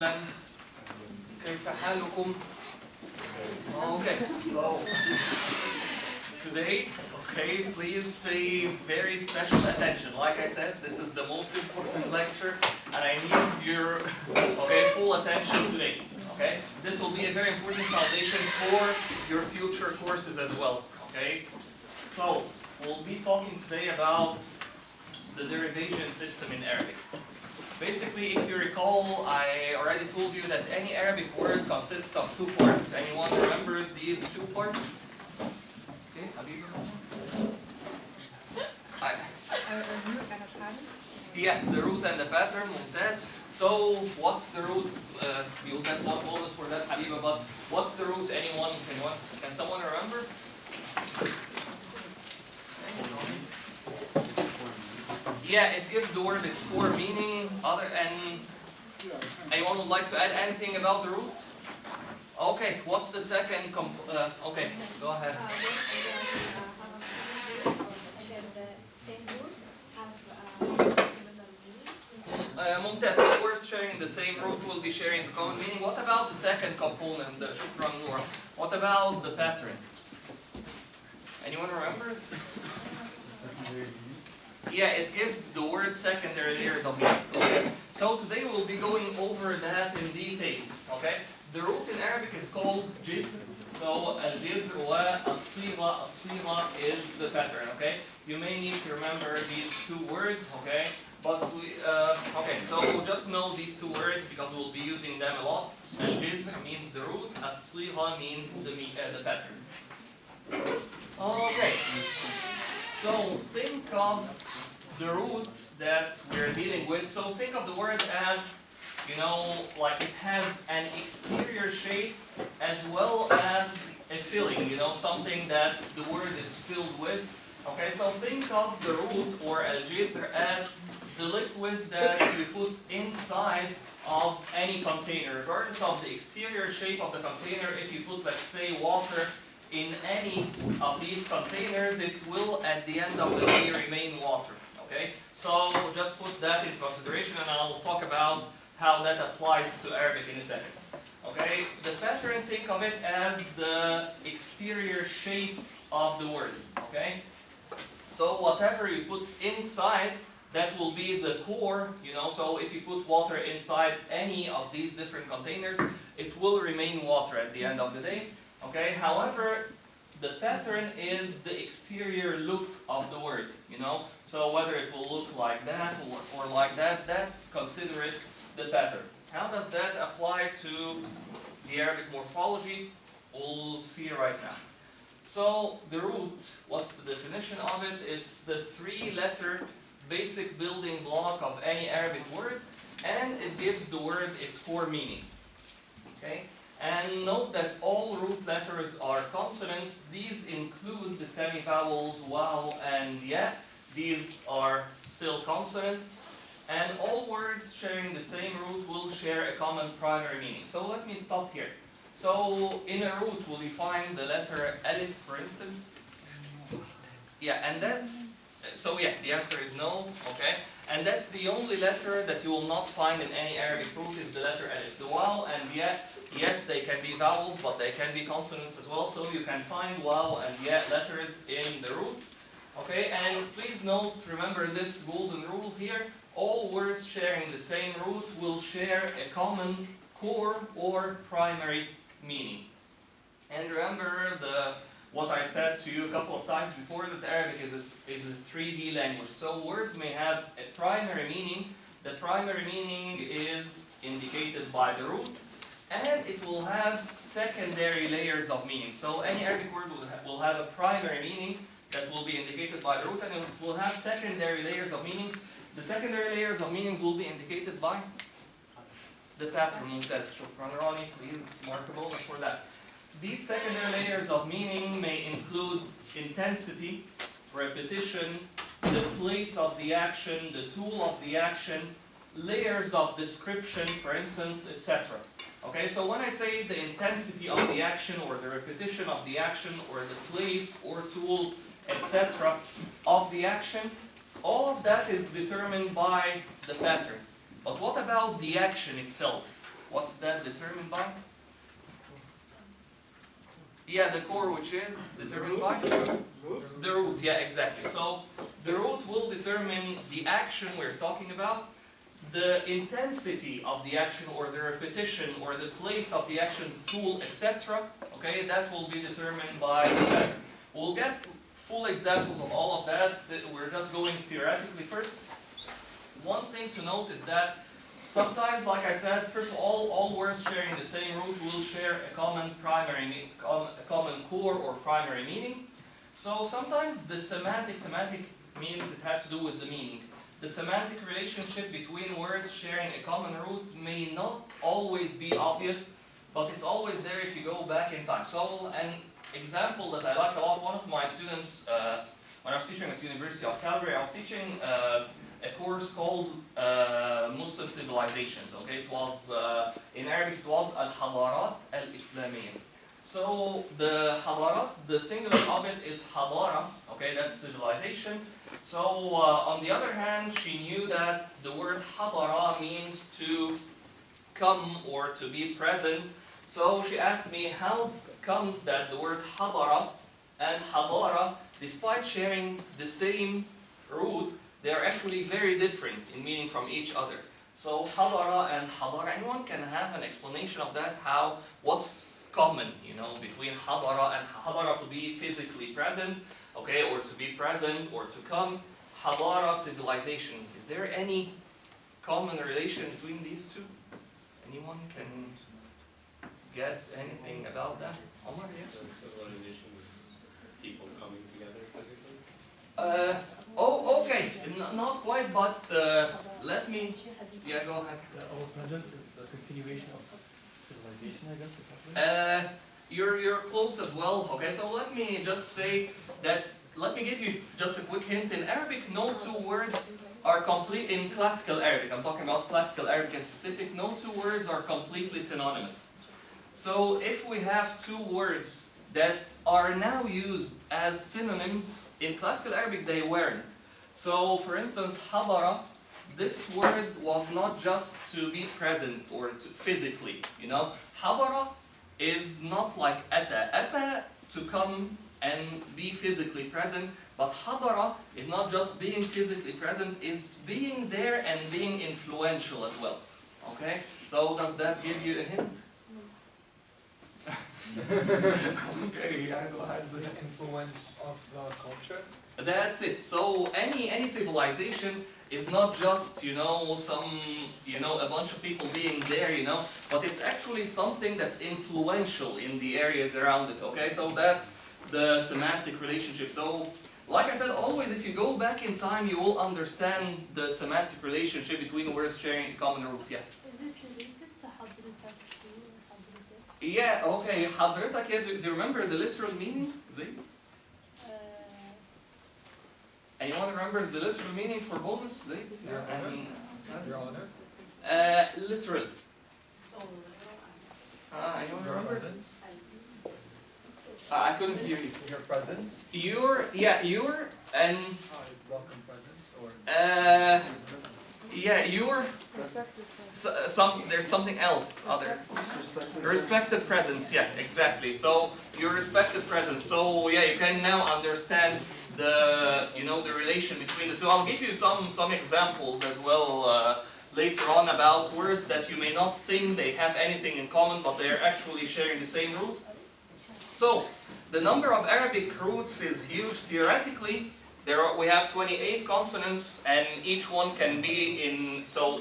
كيف حالكم? Okay, so today, please pay very special attention. Like I said, this is the most important lecture, and I need your full attention today. Okay, this will be a very important foundation for your future courses as well. Okay, so we'll be talking today about the derivation system in Arabic. Basically, if you recall, I already told you that any Arabic word consists of two parts. Anyone remembers these two parts? Okay, Habib? root and a pattern? Yeah, the root and the pattern, ممتاز. So, what's the root? You'll get one bonus for that, Habiba, but what's the root? Anyone? Can someone remember? Yeah, it gives the word its core meaning. Anyone would like to add anything about the root? Okay, what's the second okay, go ahead. ممتاز. The words sharing the same root will be sharing the common meaning. What about the second component, the shukran Noor? What about the pattern? Anyone remembers? Yeah, it gives the word secondary layers of meanings. Okay, so today we'll be going over that in detail. Okay, the root in Arabic is called jidr. So al-jidr wa as-sigha. As-sigha is the pattern. Okay, you may need to remember these two words. Okay, but so we'll just know these two words because we'll be using them a lot. Al-jidr means the root. As-sigha means the pattern. Okay. So think of the root that we're dealing with. So think of the word as, like it has an exterior shape as well as a filling, something that the word is filled with. Okay, so think of the root or al-jidr as the liquid that you put inside of any container. Regardless of the exterior shape of the container, if you put, let's say, water in any of these containers, it will at the end of the day remain water. Okay? So just put that in consideration, and I'll talk about how that applies to Arabic in a second. Okay? The pattern, think of it as the exterior shape of the word. Okay? So whatever you put inside, that will be the core, so if you put water inside any of these different containers, it will remain water at the end of the day. Okay, however, the pattern is the exterior look of the word, so whether it will look like that or like that, consider it the pattern. How does that apply to the Arabic morphology? We'll see right now. So the root, what's the definition of it? It's the three-letter basic building block of any Arabic word, and it gives the word its core meaning. Okay? And note that all root letters are consonants. These include the semivowels waw and ya. These are still consonants. And all words sharing the same root will share a common primary meaning. So let me stop here. So in a root, will you find the letter alif, for instance? Yeah, and the answer is no. Okay. And that's the only letter that you will not find in any Arabic root is the letter alif. The waw and ya, yes, they can be vowels, but they can be consonants as well. So you can find waw and ya letters in the root. Okay, and please note, remember this golden rule here. All words sharing the same root will share a common core or primary meaning. And remember what I said to you a couple of times before, that Arabic is a 3D language. So words may have a primary meaning. The primary meaning is indicated by the root, and it will have secondary layers of meaning. So any Arabic word will have a primary meaning that will be indicated by the root, and it will have secondary layers of meanings. The secondary layers of meanings will be indicated by the pattern. That's Shukran Rani, please mark a bonus for that. These secondary layers of meaning may include intensity, repetition, the place of the action, the tool of the action, layers of description, for instance, etc. Okay, so when I say the intensity of the action or the repetition of the action or the place or tool, etc. of the action, all of that is determined by the pattern. But what about the action itself? What's that determined by? Yeah, the core, which is determined by? The root, yeah, exactly. So the root will determine the action we're talking about, the intensity of the action or the repetition or the place of the action, tool, etc. Okay, that will be determined by that. We'll get full examples of all of that. We're just going theoretically first. One thing to note is that sometimes, like I said, first of all words sharing the same root will share a common core or primary meaning. So sometimes the semantic means it has to do with the meaning. The semantic relationship between words sharing a common root may not always be obvious, but it's always there if you go back in time. So an example that I like a lot, one of my students, when I was teaching at the University of Calgary, I was teaching a course called Muslim Civilizations. Okay, it was in Arabic it was Al-Hadarat Al-Islamiyya. So the Hadarat, the singular of it is Hadara. Okay, that's civilization. So on the other hand, she knew that the word Hadara means to come or to be present. So she asked me, how comes that the word Hadara and Hadara, despite sharing the same root, they are actually very different in meaning from each other. So Hadara and Hadara, anyone can have an explanation of that? What's common, between Hadara and Hadara, to be physically present, okay, or to be present or to come. Hadara, civilization. Is there any common relation between these two? Anyone can guess anything about that? Omar, yes? Civilization is people coming together physically. Okay, not quite, but let me. Yeah, go ahead. Our presence is the continuation of civilization, I guess. You're close as well. Okay, so let me just say that. Let me give you just a quick hint. In Arabic, no two words are complete. In classical Arabic, I'm talking about classical Arabic in specific. No two words are completely synonymous. So if we have two words that are now used as synonyms, in classical Arabic they weren't. So for instance, Hadara, this word was not just to be present or to physically, Hadara is not like ata. Ata, to come and be physically present, but Hadara is not just being physically present, is being there and being influential as well. Okay? So does that give you a hint? Okay, yeah, go ahead. The influence of the culture. That's it. So any civilization is not just some a bunch of people being there, but it's actually something that's influential in the areas around it. Okay, so that's the semantic relationship. So, like I said, always if you go back in time, you will understand the semantic relationship between words sharing a common root. Yeah. Is it related to حضرتك too? حضرتك? Yeah. Okay. حضرتك. Yeah. Do you remember the literal meaning? Zayd? Anyone remembers the literal meaning for bonus? Zayd? Your Honor. Literal. Anyone remember? I couldn't hear you. Your presence. Your and Welcome presence or. Your. There's something else. Other. Respected presence. Yeah, exactly. So your respected presence. So yeah, you can now understand the the relation between the two. I'll give you some examples as well later on about words that you may not think they have anything in common, but they are actually sharing the same root. So, the number of Arabic roots is huge. Theoretically, we have 28 consonants, and each one can be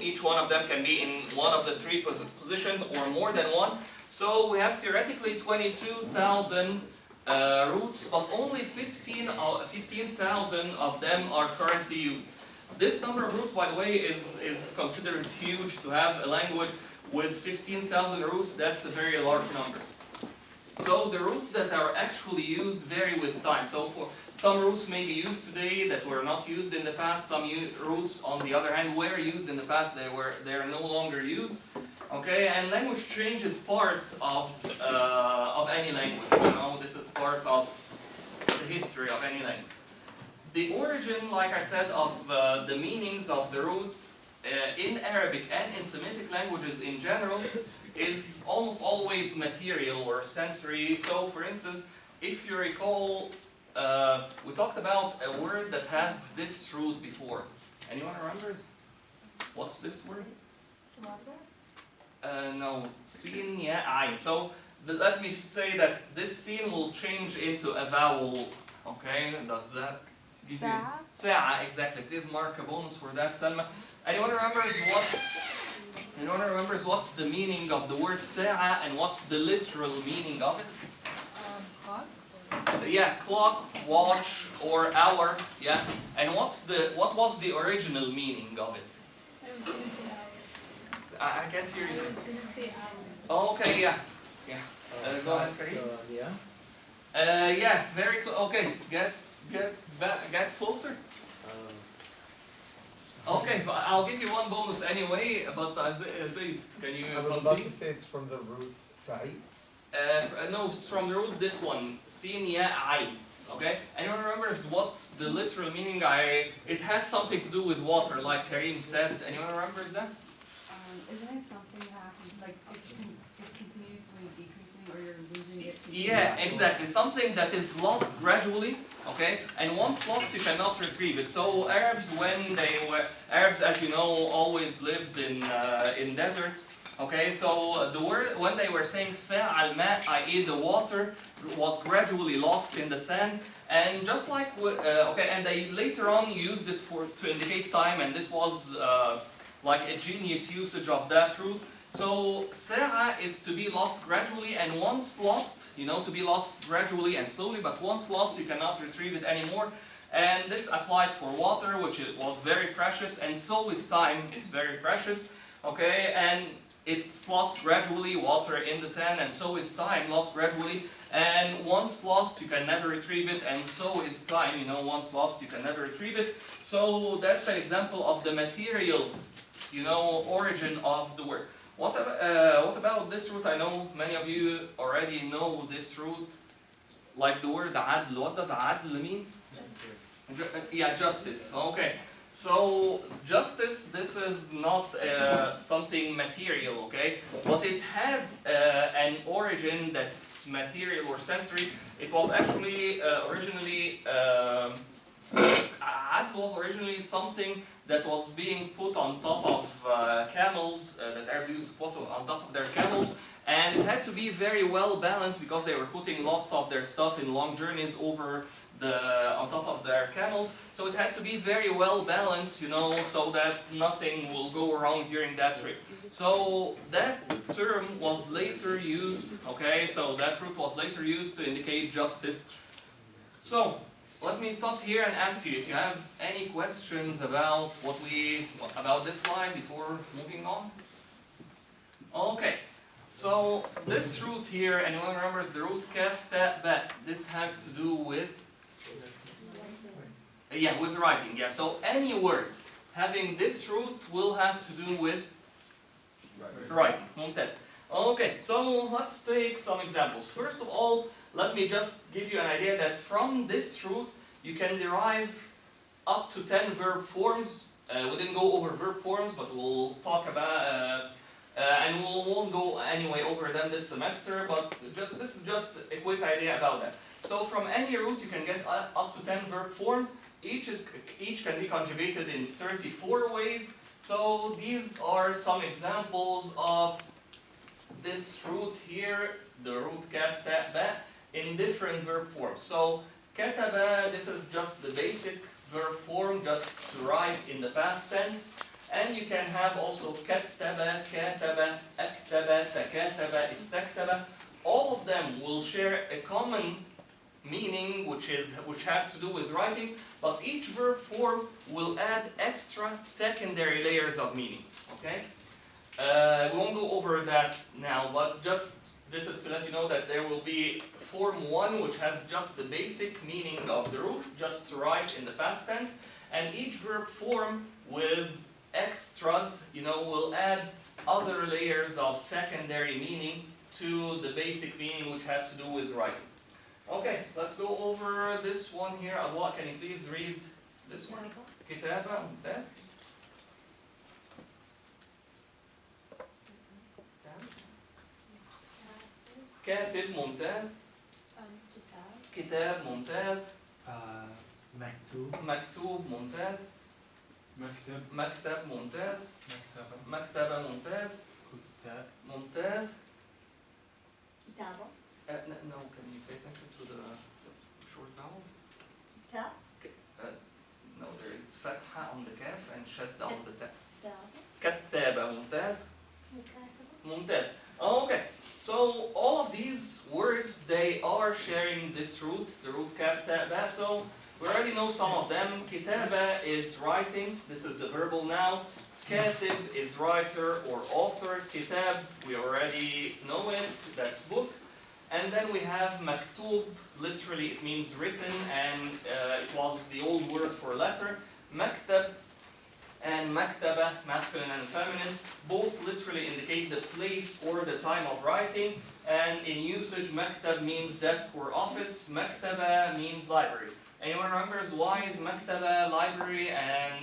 each one of them can be in one of the three positions or more than one. So we have theoretically 22,000 roots, but only 15,000 of them are currently used. This number of roots, by the way, is considered huge. To have a language with 15,000 roots, that's a very large number. So the roots that are actually used vary with time. So for some roots may be used today that were not used in the past. Some roots, on the other hand, were used in the past. They are no longer used. Okay, and language change is part of any language. This is part of the history of any language. The origin, like I said, of the meanings of the root in Arabic and in Semitic languages in general is almost always material or sensory. So for instance, if you recall, we talked about a word that has this root before. Anyone remembers? What's this word? No, sin, ya, ayn. So let me say that this sin will change into a vowel. Okay, does that give you? Sa'a, exactly. Please mark a bonus for that, Salma. Anyone remembers what's the meaning of the word sa'a and what's the literal meaning of it? Clock? Yeah, clock, watch, or hour. Yeah. And what was the original meaning of it? I was gonna say hour. I can't hear I you. was gonna say hour. Oh, okay, yeah. Go ahead, Kareem. Yeah, very close. Okay, get closer. Okay, but I'll give you one bonus anyway. But Zaid, can you? I was about to say it's from the root sa'i. No, it's from the root this one. Sin, ya, ayn. Okay. Anyone remembers what's the literal meaning? It has something to do with water, like Kareem said. Anyone remembers that? Isn't it something that happens, like it's continuously decreasing or you're losing it? Yeah, exactly. Something that is lost gradually, okay? And once lost, you cannot retrieve it. So Arabs, as you know, always lived in deserts. Okay, so the word when they were saying sa' al-ma, i.e. the water was gradually lost in the sand, and just like and they later on used it to indicate time, and this was like a genius usage of that root. So sa'a is to be lost gradually, and once lost, to be lost gradually and slowly, but once lost you cannot retrieve it anymore. And this applied for water, which was very precious, and so is time, it's very precious. Okay, and it's lost gradually, water in the sand, and so is time lost gradually. And once lost, you can never retrieve it, and so is time, once lost, you can never retrieve it. So that's an example of the material, origin of the word. What about this root? I know many of you already know this root, like the word adl. What does adl mean? Yeah, justice. Okay. So justice, this is not something material, okay? But it had an origin that's material or sensory. It was actually originally, adl was originally something that was being put on top of camels, that Arabs used to put on top of their camels. And it had to be very well balanced because they were putting lots of their stuff in long journeys over on top of their camels. So it had to be very well balanced, so that nothing will go wrong during that trip. So that term was later used, okay, so that root was later used to indicate justice. So let me stop here and ask you if you have any questions about about this line before moving on. Okay. So this root here, anyone remembers the root kaf ta ba? This has to do with with writing. Yeah. So any word having this root will have to do with writing. Mumtaz. Okay. So let's take some examples. First of all, let me just give you an idea that from this root you can derive up to 10 verb forms. We didn't go over verb forms, but we'll talk about. And we won't go anyway over them this semester, but this is just a quick idea about that. So from any root you can get up to 10 verb forms. Each can be conjugated in 34 ways. So these are some examples of this root here, the root kaf ta ba, in different verb forms. So kataba, this is just the basic verb form, just to write in the past tense. And you can have also kattaba, kataba, aktaba, takataba, istaktaba. All of them will share a common meaning, which has to do with writing, but each verb form will add extra secondary layers of meanings. Okay? We won't go over that now, but just this is to let you know that there will be form 1, which has just the basic meaning of the root, just to write in the past tense, and each verb form with extras, will add other layers of secondary meaning to the basic meaning, which has to do with writing. Okay, let's go over this one here. Allah, can you please read this one? Kitaba, كاتب ممتاز. كتاب. كتاب ممتاز. مكتوب. مكتوب ممتاز. مكتب. مكتب ممتاز. مكتبة. مكتبة ممتاز. كتاب. ممتاز. كتابة. No, can you pay attention to the short vowels? كتاب. No, there is فتحة on the kaf and shadda on the ta. كتابة. كتابة ممتاز. مكاتبة. ممتاز. Okay, so all of these words, they are sharing this root, the root kaf ta ba. So we already know some of them. Kitaba is writing. This is the verbal noun. Katib is writer or author. Kitab, we already know it. That's book. And then we have maktub. Literally, it means written, and it was the old word for letter. Maktab and maktaba, masculine and feminine, both literally indicate the place or the time of writing. And in usage, maktab means desk or office. Maktaba means library. Anyone remembers why is maktaba library and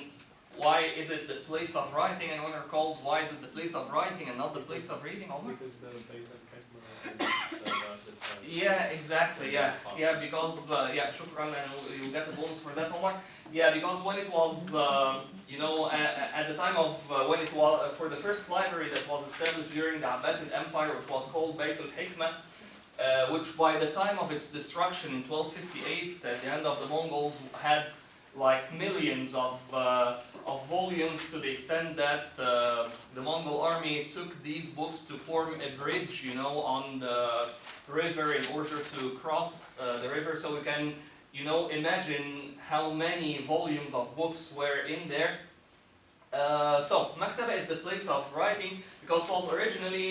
why is it the place of writing? Anyone recalls why is it the place of writing and not the place of reading? Omar? Because the beta itself. Yeah, exactly. Yeah, because yeah, shukran, and you get the bonus for that, Omar. Yeah, because when it was, you know, at the time of when it was for the first library that was established during the Abbasid Empire, which was called Bayt al-Hikmah, which by the time of its destruction in 1258, at the end of the Mongols, had like millions of volumes, to the extent that the Mongol army took these books to form a bridge, you know, on the river in order to cross the river. So we can, you know, imagine how many volumes of books were in there. So maktaba is the place of writing because it was originally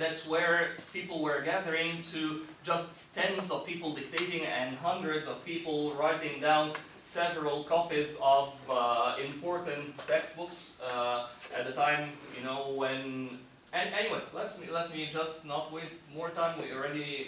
that's where people were gathering to just tens of people dictating and hundreds of people writing down several copies of important textbooks at the time, you know, when. And anyway, let me just not waste more time. We already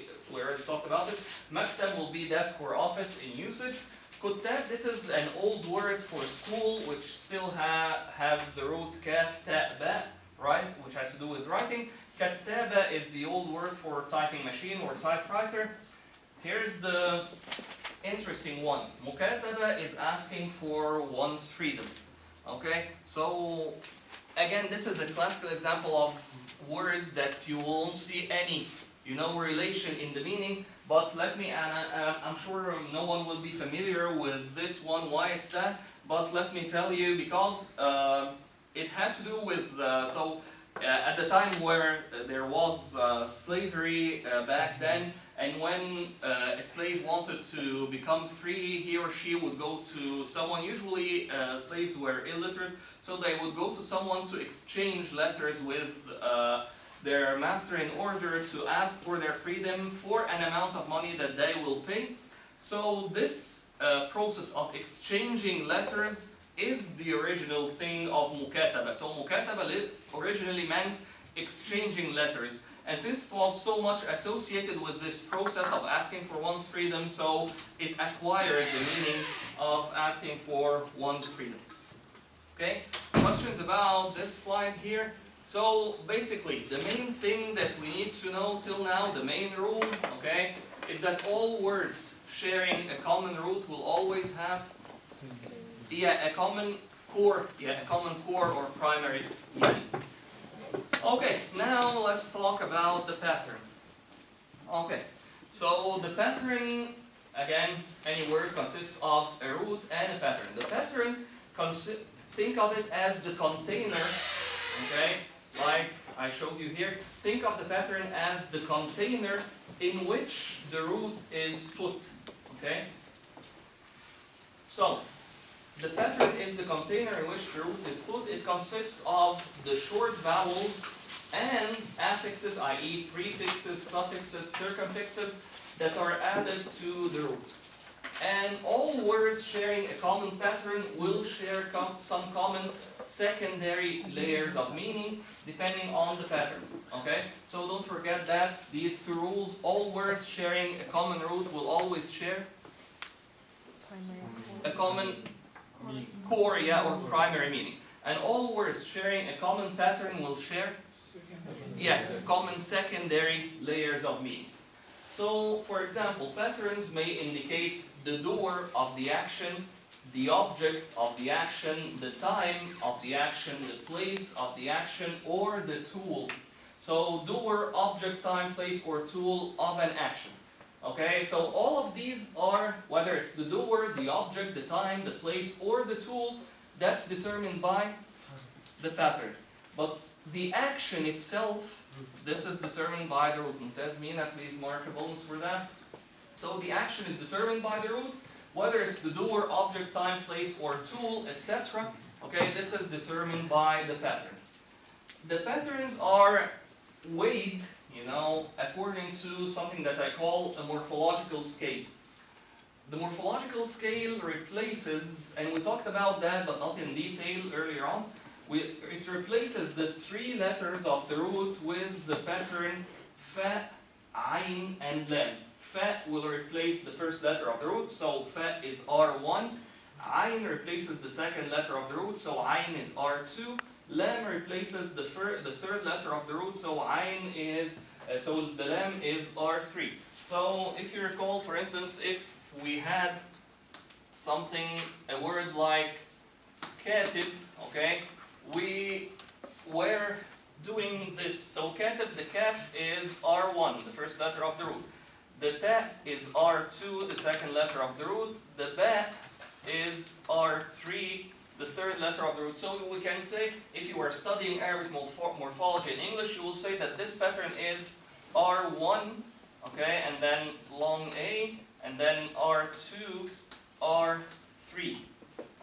talked about it. Maktab will be desk or office in usage. Kutab, this is an old word for school, which still has the root kaf ta ba, right, which has to do with writing. Kattaba is the old word for typing machine or typewriter. Here's the interesting one. Mukataba is asking for one's freedom. Okay, so again, this is a classical example of words that you won't see any, you know, relation in the meaning. But let me, and I'm sure no one will be familiar with this one, why it's that. But let me tell you, because it had to do with at the time where there was slavery back then, and when a slave wanted to become free, he or she would go to someone, usually slaves were illiterate, so they would go to someone to exchange letters with their master in order to ask for their freedom for an amount of money that they will pay. So this process of exchanging letters is the original thing of mukataba. So mukataba originally meant exchanging letters. And since it was so much associated with this process of asking for one's freedom, so it acquired the meaning of asking for one's freedom. Okay? Questions about this slide here? So basically, the main thing that we need to know till now, the main rule, okay, is that all words sharing a common root will always have a common core or primary meaning. Okay, now let's talk about the pattern. Okay, so the pattern, again, any word consists of a root and a pattern. The pattern, think of it as the container, okay, like I showed you here. Think of the pattern as the container in which the root is put, okay? So, the pattern is the container in which the root is put. It consists of the short vowels and affixes, i.e. prefixes, suffixes, circumfixes, that are added to the root. And all words sharing a common pattern will share some common secondary layers of meaning depending on the pattern. Okay? So don't forget that these two rules, all words sharing a common root will always share a common core, or primary meaning. And all words sharing a common pattern will share common secondary layers of meaning. So, for example, patterns may indicate the doer of the action, the object of the action, the time of the action, the place of the action, or the tool. So, doer, object, time, place, or tool of an action. Okay, so all of these are, whether it's the doer, the object, the time, the place, or the tool, that's determined by the pattern. But the action itself, this is determined by the root. Mumtaz Mina, please mark a bonus for that. So the action is determined by the root, whether it's the doer, object, time, place, or tool, etc. Okay, this is determined by the pattern. The patterns are weighed, according to something that I call a morphological scale. The morphological scale replaces, and we talked about that but not in detail earlier on, it replaces the 3 letters of the root with the pattern fa, ayn, and lam. Fa will replace the first letter of the root, so fa is R1. Ayn replaces the second letter of the root, so ayn is R2. Lam replaces the third letter of the root, so ayn is, so the lam is R3. So if you recall, for instance, if we had something, a word like katib, okay, we were doing this. So katib, the kaf is R1, the first letter of the root. The ta is R2, the second letter of the root. The ba is R3, the third letter of the root. So we can say, if you are studying Arabic morphology in English, you will say that this pattern is R1, okay, and then long A, and then R2, R3,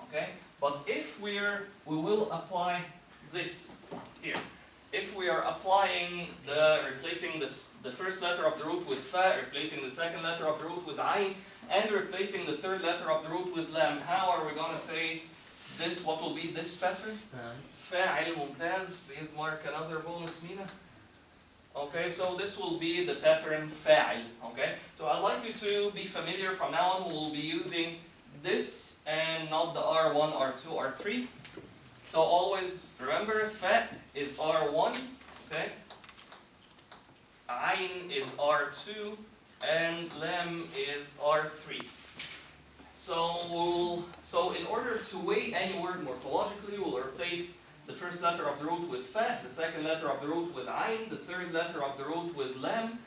okay? But if we will apply this here. If we are applying replacing the first letter of the root with fa, replacing the second letter of the root with ayn, and replacing the third letter of the root with lam, how are we going to say this? What will be this pattern? Fa'il. Mumtaz. Please mark another bonus, Mina. Okay, so this will be the pattern fa'il. Okay, so I'd like you to be familiar from now on. We'll be using this and not the R1, R2, R3. So always remember, fa is R1, okay? Ayn is R2, and lam is R3. So in order to weigh any word morphologically, we'll replace the first letter of the root with fa, the second letter of the root with ayn, the third letter of the root with lam.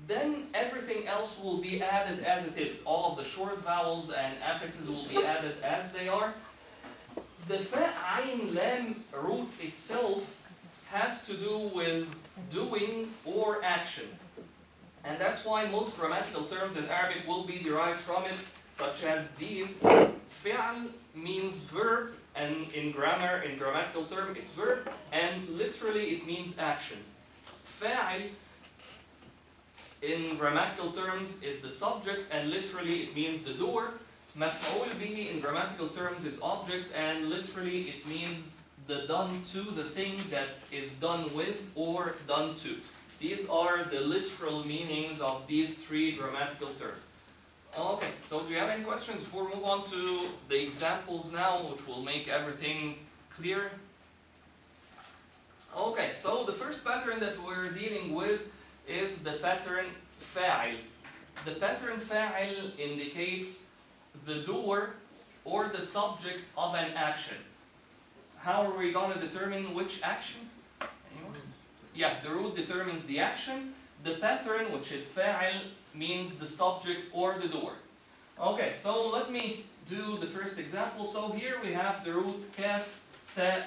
Then everything else will be added as it is. All of the short vowels and affixes will be added as they are. The fa, ayn, lam root itself has to do with doing or action. And that's why most grammatical terms in Arabic will be derived from it, such as these. Fi'al means verb, and in grammatical term, it's verb, and literally it means action. Fa'il, in grammatical terms, is the subject, and literally it means the doer. Maf'ul bihi in grammatical terms is object, and literally it means the done to, the thing that is done with or done to. These are the literal meanings of these 3 grammatical terms. Okay, so do you have any questions before we move on to the examples now, which will make everything clear? Okay, so the first pattern that we're dealing with is the pattern fa'il. The pattern fa'il indicates the doer or the subject of an action. How are we going to determine which action? Anyone? Yeah, the root determines the action. The pattern, which is fa'il, means the subject or the doer. Okay, so let me do the first example. So here we have the root kaf, ta,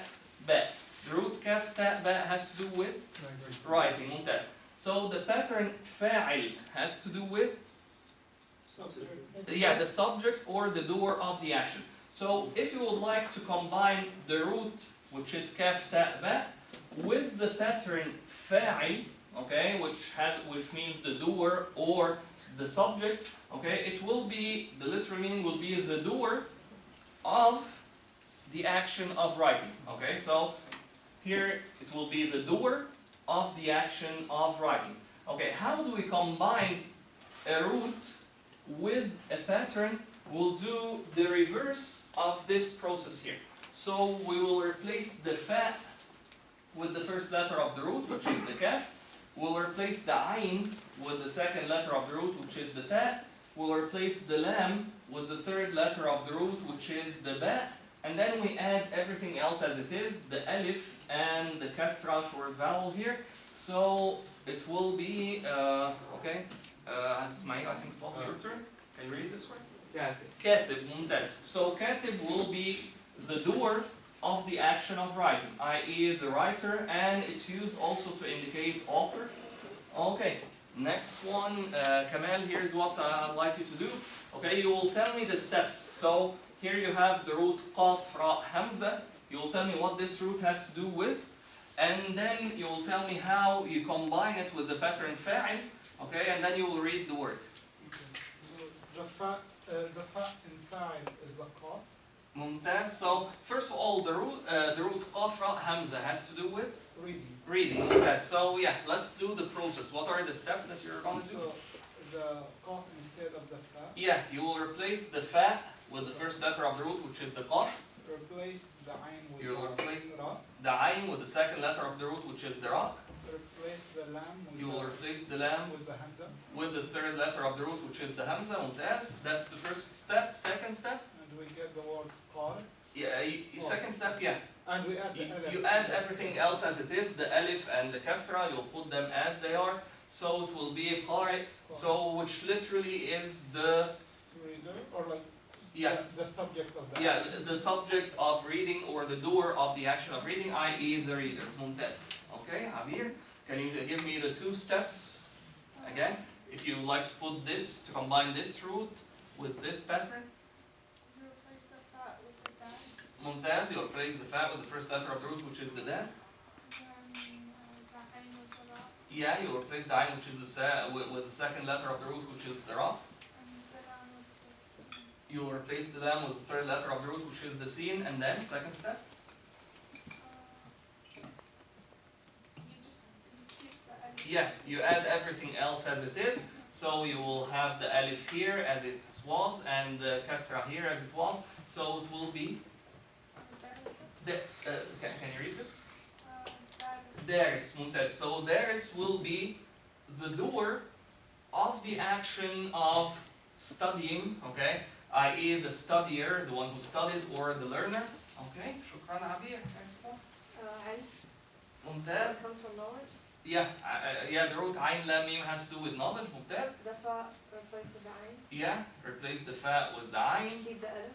ba. The root kaf, ta, ba has to do with writing. Mumtaz. So the pattern fa'il has to do with the subject or the doer of the action. So if you would like to combine the root, which is kaf, ta, ba, with the pattern fa'il, okay, which means the doer or the subject, okay, it will be, the literal meaning will be the doer of the action of writing. Okay, so here it will be the doer of the action of writing. Okay, how do we combine a root with a pattern? We'll do the reverse of this process here. So we will replace the fa with the first letter of the root, which is the kaf, we'll replace the ayn with the second letter of the root, which is the ta. We'll replace the lam with the third letter of the root, which is the ba. And then we add everything else as it is, the alif and the kasra short vowel here. So it will be, okay, Ismail, I think it was your turn. Can you read this one? Katib, mumtaz. So katib will be the doer of the action of writing, i.e. the writer, and it's used also to indicate author. Okay, next one, Kamal, here's what I'd like you to do. Okay, you will tell me the steps. So here you have the root qaf, ra, hamza. You will tell me what this root has to do with, and then you will tell me how you combine it with the pattern fa'il. Okay, and then you will read the word. The fa in fa'il is the qaf. Mumtaz. So first of all, the root qaf, ra, hamza has to do with Reading. reading. Okay, so yeah, let's do the process. What are the steps that you're going to do? So the qaf instead of the fa. Yeah, you will replace the fa with the first letter of the root, which is the qaf. Replace the ayn with You'll the replace ra. the ayn with the second letter of the root, which is the ra. Replace the lam with You will the replace the lam with the hamza. with the third letter of the root, which is the hamza. Mumtaz. That's the first step. Second step. And we get the word qari. Yeah, second step. Yeah. And we add the alif. You add everything else as it is, the alif and the kasra, you'll put them as they are. So it will be a qari, so which literally is the, reader or like yeah, the subject of the yeah, action. the subject of reading or the doer of the action of reading, i.e. the reader. Mumtaz. Okay, Habir, can you give me the two steps again? If you would like to put this, to combine this root with this pattern. You replace the fat with the dal. Mumtaz, you'll replace the fa with the first letter of the root, which is the dal. Then the ayn with the ra. Yeah, you'll replace the ayn, which is the sa, with the second letter of the root, which is the ra. And the lam with the sin. You'll replace the lam with the third letter of the root, which is the sin, and then second step. You keep the alif. Yeah, you add everything else as it is. So you will have the alif here as it was, and the kasra here as it was. So it will be the. Can you read this? Daris, mumtaz. So daris will be the doer of the action of studying. Okay, i.e. the studier, the one who studies, or the learner. Okay, shukran Abir. Next one. Mumtaz. comes from knowledge. Yeah, yeah, the root ayn lam mim has to do with knowledge. Mumtaz. The fa replaced with the ayn. Yeah, replace the fa with the ayn. Keep the alif.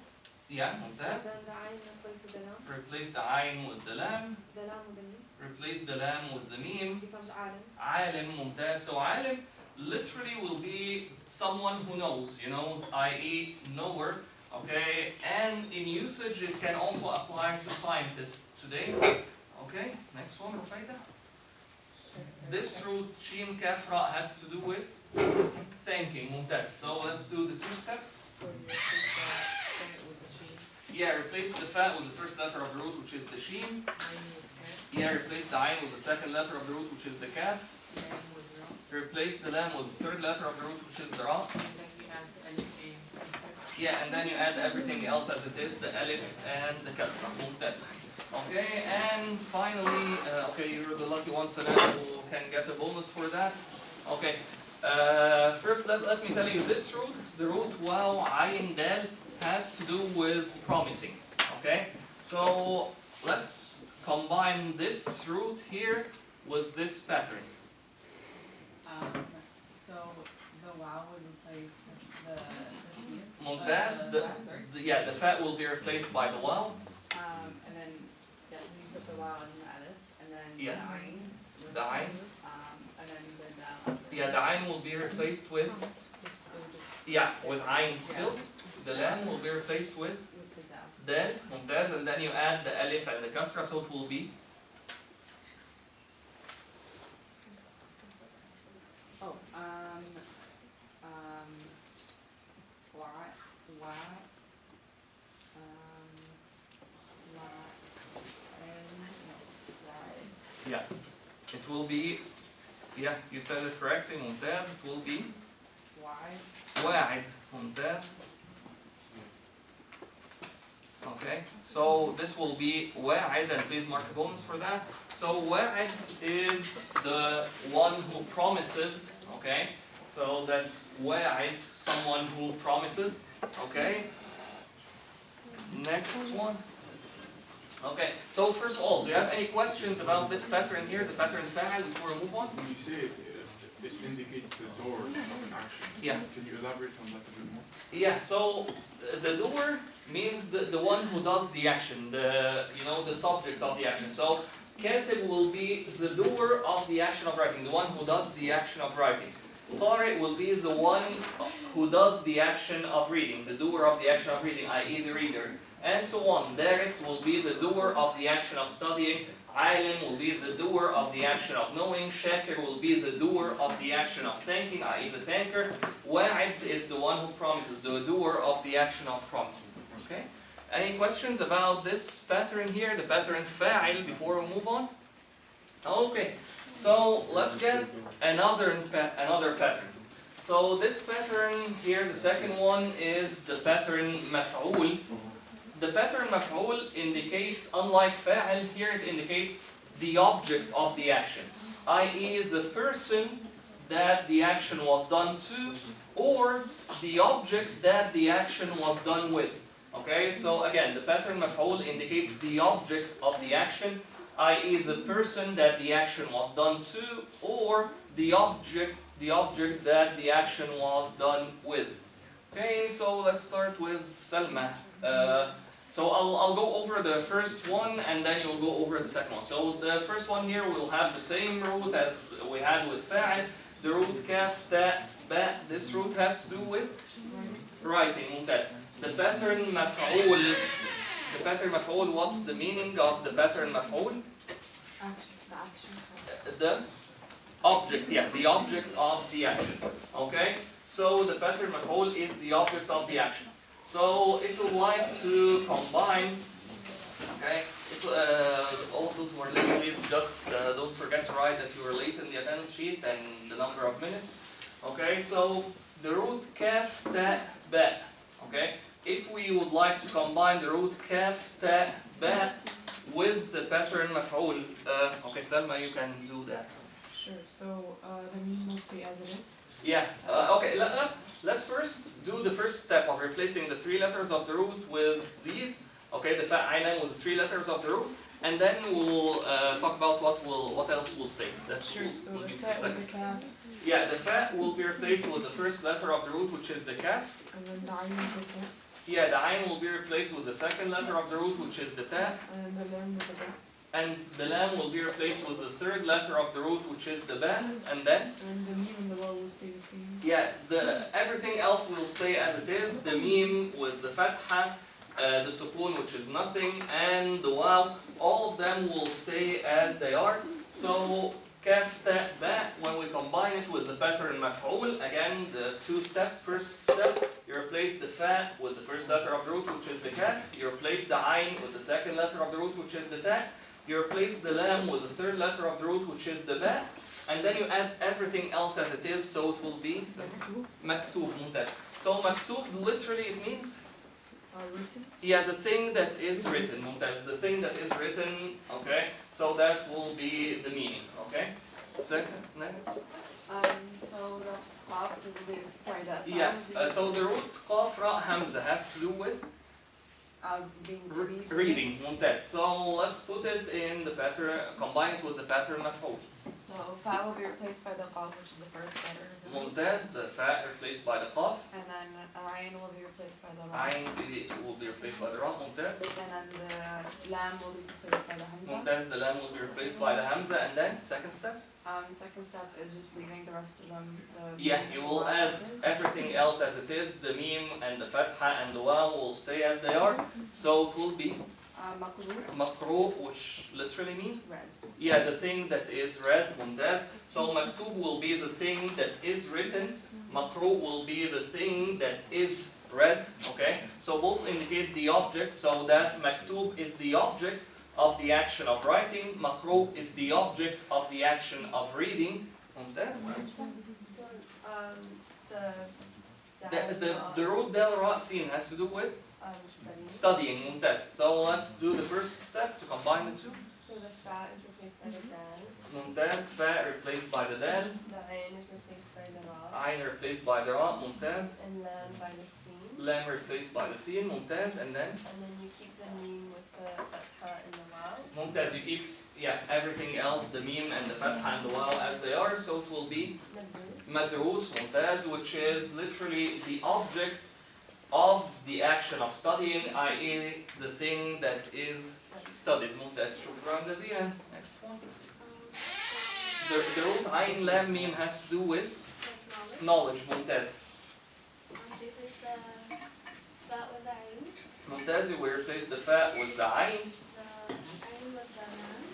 Yeah, And mumtaz. then the ayn replaced with the lam. Replace the ayn with the lam. The lam with the mim. Replace the lam with the mim. Becomes alim. Alim, mumtaz. So alim literally will be someone who knows, i.e. knower. Okay, and in usage it can also apply to scientists today. Okay, next one, Rufaida. This root shin kafra has to do with thanking, mumtaz. So let's do the two steps. So you replace the fa with the sheen, Yeah, replace the fa with the first letter of the root, which is the shin. ayn with kaf, Yeah, replace the ayn with the second letter of the root, which is the kaf. lam with ra, Replace the lam with the third letter of the root, which is the ra. and then you add the alif and kasra. Yeah, and then you add everything else as it is, the alif and the kasra. Mumtaz. Okay, and finally, okay, you're the lucky one, Salah, who can get a bonus for that. Okay, first let me tell you this root, the root waw, ayin, dal, has to do with promising. Okay, so let's combine this root here with this pattern. So the wow would replace the sheen. Mumtaz, Sorry. yeah, the fa will be replaced by the waw. And then, yeah, so you put the wow in the alif, and then Yeah. the ayn. with The ayn. And then the dal. Yeah, the ayn will be replaced with, yeah, with ayn still. The lam will be replaced with With the dal. dal, mumtaz, and then you add the alif and the kasra, so it will be Oh, wa, wa, yeah. It will be, yeah, you said it correctly, mumtaz. It will be why, wa'id, mumtaz. Okay, so this will be واعد, and please mark a bonus for that. So واعد is the one who promises, okay? So that's واعد, someone who promises, okay? Next one. Okay, so first of all, do you have any questions about this pattern here, the pattern فاعل, before we move on? When you say it indicates the door of an action. Yeah. Can you elaborate on that a bit more? Yeah, so the doer means the one who does the action, the subject of the action. So كاتب will be the doer of the action of writing, the one who does the action of writing. قارئ will be the one who does the action of reading, the doer of the action of reading, i.e. the reader, and so on. دارس will be the doer of the action of studying. عالم will be the doer of the action of knowing. شاكر will be the doer of the action of thanking, i.e. the thanker. واعد is the one who promises, the doer of the action of promising. Okay? Any questions about this pattern here, the pattern فاعل, before we move on? Okay, so let's get another pattern. So this pattern here, the second one, is the pattern مفعول. The pattern مفعول indicates, unlike فاعل, here it indicates the object of the action, i.e. the person that the action was done to, or the object that the action was done with. Okay, so again, the pattern مفعول indicates the object of the action, i.e. the person that the action was done to, or the object that the action was done with. Okay, so let's start with Salma. So I'll go over the first one, and then you'll go over the second one. So the first one here will have the same root as we had with فاعل. The root كاف تاء باء. This root has to do with writing. ممتاز. The pattern مفعول. The pattern مفعول. What's the meaning of the pattern مفعول? The object. Yeah, the object of the action. Okay. So the pattern مفعول is the object of the action. So if you like to combine, okay, all of those who are late, please just don't forget to write that you were late in the attendance sheet and the number of minutes. Okay, so the root كاف تاء باء. Okay, if we would like to combine the root كاف تاء باء with the pattern مفعول, okay, Salma, you can do that. Sure, so the mean will stay as it is? Yeah, okay, let's first do the first step of replacing the 3 letters of the root with these. Okay, the fa عينا with the 3 letters of the root, and then we'll talk about what else will stay. That's Sure, so will the be fa the with the second. kaf, Yeah, the fa will be replaced with the first letter of the root, which is the kaf. and then the ayn with the ta, Yeah, the ayn will be replaced with the second letter of the root, which is the ta. and the lam with the ba, And the lam will be replaced with the third letter of the root, which is the ba. And then, and the meme and the waw will stay the same. yeah, everything else will stay as it is. The meme with the fatha, the sukoon, which is nothing, and the waw, all of them will stay as they are. So kaf ta ba, when we combine it with the pattern maf'ul, again the 2 steps. First step, you replace the fa with the first letter of the root, which is the kaf. You replace the ayn with the second letter of the root, which is the ta. You replace the lam with the third letter of the root, which is the ba. And then you add everything else as it is, so it will be maktub. So maktub literally it means, Written? yeah, the thing that is written. The thing that is written, okay? So that will be the meaning, okay? Second, next. So the qaf will be, sorry, the Yeah, so the root qaf ra hamza has to do with being reading. ممتاز. So let's put it in the pattern, combine it with the pattern مفعول. So fa will be replaced by the qaf, which is the first letter. ممتاز. The fa replaced by the qaf. And then ayn will be replaced by the ra. Ayn will be replaced by the ra. ممتاز. And then the lam will be replaced by the hamza. ممتاز. The lam will be replaced by the hamza, and then second step. Second step is just leaving the rest of them. Yeah, you will add everything else as it is. The meme and the fatha and the waw will stay as they are. So it will be maqru, which literally means, Read. yeah, the thing that is read. ممتاز. So maktub will be the thing that is written. Maqru will be the thing that is read. Okay. So both indicate the object. So that maktub is the object of the action of writing. Maqru is the object of the action of reading. ممتاز. So, The root del ra sin has to do with Studying, ممتاز. So let's do the first step to combine the two. So the fa is replaced by the dal. ممتاز. فاء replaced by the dal. The ayn is replaced by the ra. عين replaced by the ra. ممتاز. And lam by the sin. Lam replaced by the sin. ممتاز. And then And then you keep the meme with the fatha and the waw. ممتاز. You keep everything else, the meme and the fatha and the waw as they are. So it will be Madrus. madrus. ممتاز, which is literally the object of the action of studying, i.e. the thing that is studied. ممتاز. شكرا جزيلا. Next one. The root عين لام ميم has to do with knowledge. ممتاز. ممتاز. We replace the fa with the عين.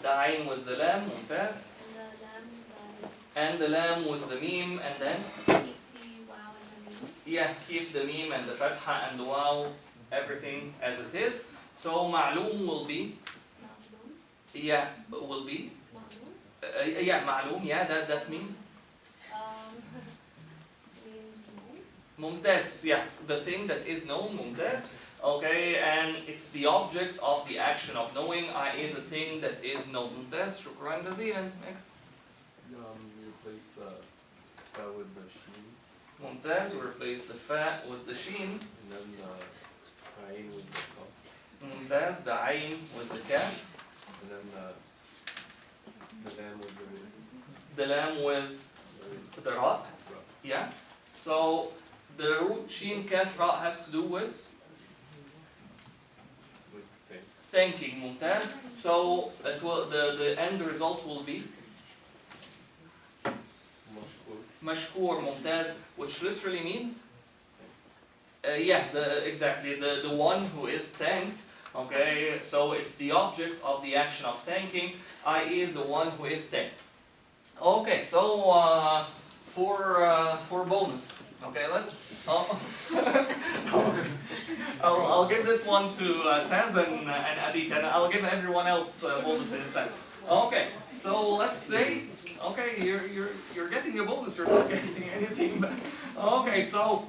The عين with the lam. ممتاز. And the lam with the meme, and then keep the meme and the fatha and the waw, everything as it is. So معلوم will be معلوم, that means ممتاز, the thing that is known. ممتاز. Okay, and it's the object of the action of knowing, i.e. the thing that is known. ممتاز. شكرا جزيلا. Next. You replace the fa with the sheen, ممتاز. We replace the fa with the sheen. and then the ayn with the kaf, ممتاز. The ayn with the kaf. and then the lam with The lam with the ra. Yeah. So the root sheen kaf ra has to do with thing. thanking. ممتاز. So it will, the end result will be mashkur. ممتاز, which literally means exactly the one who is thanked. Okay, so it's the object of the action of thanking, i.e. the one who is thanked. Okay, so for bonus. Okay, let's. I'll give this one to Taz and Adit, and I'll give everyone else bonus in a sense. Okay, so let's say, okay, you're getting a bonus, you're not getting anything back. Okay, so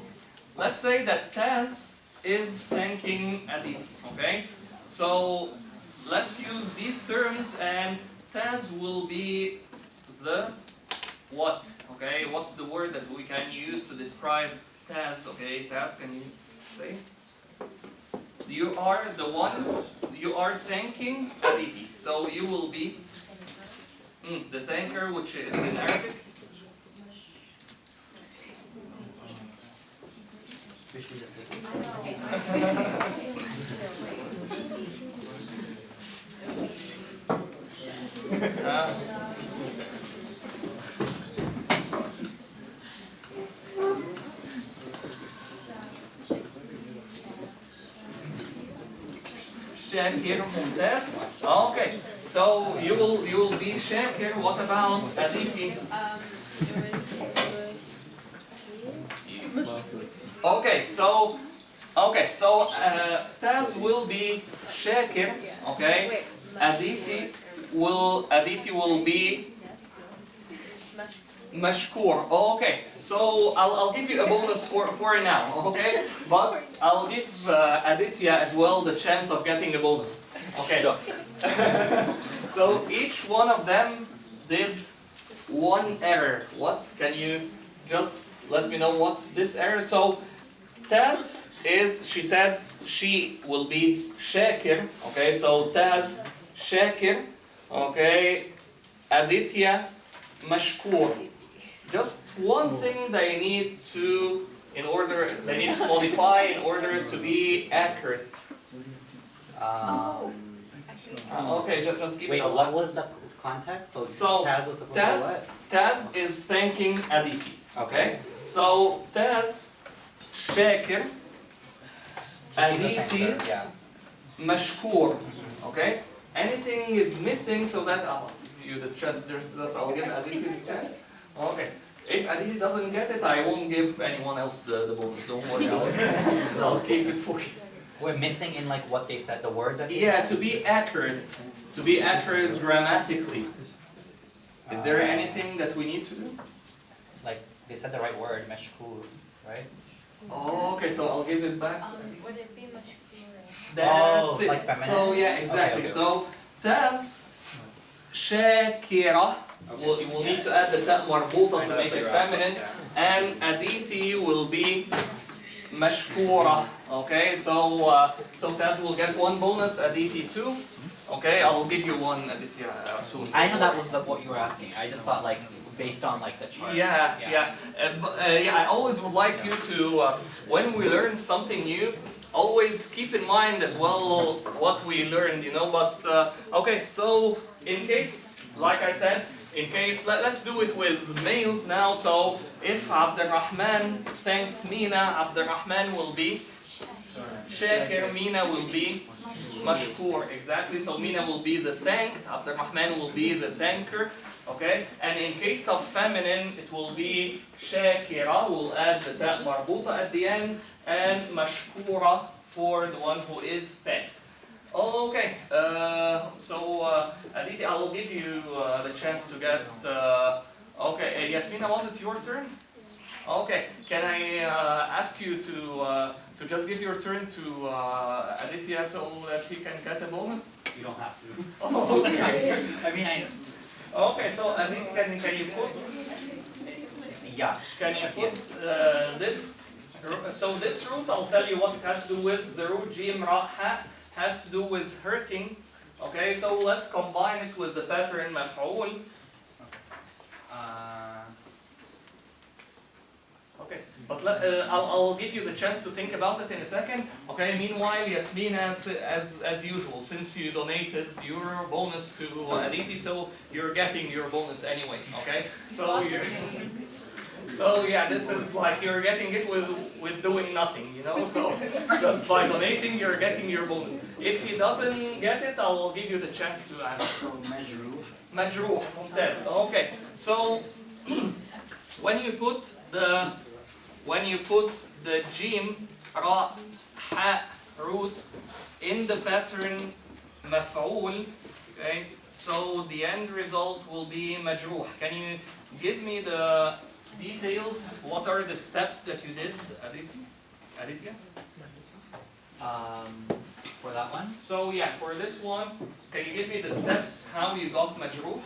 let's say that Taz is thanking Adit. Okay, so let's use these terms, and Taz will be the what? Okay, what's the word that we can use to describe Taz? Okay, Taz, can you say? You are the one, you are thanking Aditi. So you will be the thanker, which is in Arabic. Shakir, mumtaz. Okay, so you will be Shakir. What about Aditi? Okay, so Taz will be Shakir. Okay, Aditi will be Mashkur. Okay, so I'll give you a bonus for now, okay? But I'll give Aditya as well the chance of getting a bonus. Okay. So each one of them did one error. What? Can you just let me know what's this error? So Taz she said she will be Shakir. Okay, so Taz Shakir. Okay, Aditya Mashkur. Just one thing they need to modify in order to be accurate. Okay, just keep it. Wait, what was the context? So Taz was supposed to do what? Taz is thanking Aditi. Okay, so Taz Shakir, Aditi Mashkur. Okay, anything is missing, so that I'll give you the chance. I'll give Aditi the chance. Okay. If Aditi doesn't get it, I won't give anyone else the bonus. Don't worry. I'll keep it for you. We're missing in like what they said, the word that they said? To be accurate. To be accurate grammatically. Is there anything that we need to do? Like they said the right word, mashkur, right? Oh, okay, so I'll give it back. Would it be much clearer? That's it. like feminine? So yeah, exactly. Okay. So تاز شاكرة. You will need to add the تاء مربوطة to make it feminine, and أديتي will be مشكورة. Okay, so Taz will get 1 bonus, Aditi 2. Okay, I'll give you 1, Aditi, soon. I know that was what you were asking. I just thought like based on like the chart. Yeah. I always would like you to, when we learn something new, always keep in mind as well what we learned, you know. But okay, so in case, like I said, in case, let's do it with males now. So if Abdelrahman thanks Mina, Abdelrahman will be Shakir, Mina will be Mashkur. Exactly. So Mina will be the thanked, Abdelrahman will be the thanker. Okay, and in case of feminine, it will be Shakira, we'll add the ta' marbuta at the end, and Mashkura for the one who is thanked. Okay, Aditi, I will give you the chance to get, okay, Yasmina, was it your turn? Okay, can I ask you to just give your turn to Aditya so that he can get a bonus? You don't have to. Oh, okay. I mean, Okay, so Aditya, can you put? Yeah. Can you put this? So this root, I'll tell you what it has to do with. The root jim ra ha has to do with hurting. Okay, so let's combine it with the pattern maf'ul. Okay, but I'll give you the chance to think about it in a second. Okay, meanwhile, Yasmin, as usual, since you donated your bonus to Aditi, so you're getting your bonus anyway. Okay, so yeah, this is like you're getting it with doing nothing, you know. So just by donating, you're getting your bonus. If he doesn't get it, I will give you the chance to answer. Majruh, mumtaz. Okay, so when you put the jim, ra, ha, root in the pattern maf'ul, okay, so the end result will be majruh. Can you give me the details? What are the steps that you did, Aditya? For that one? So yeah, for this one, can you give me the steps how you got majruh?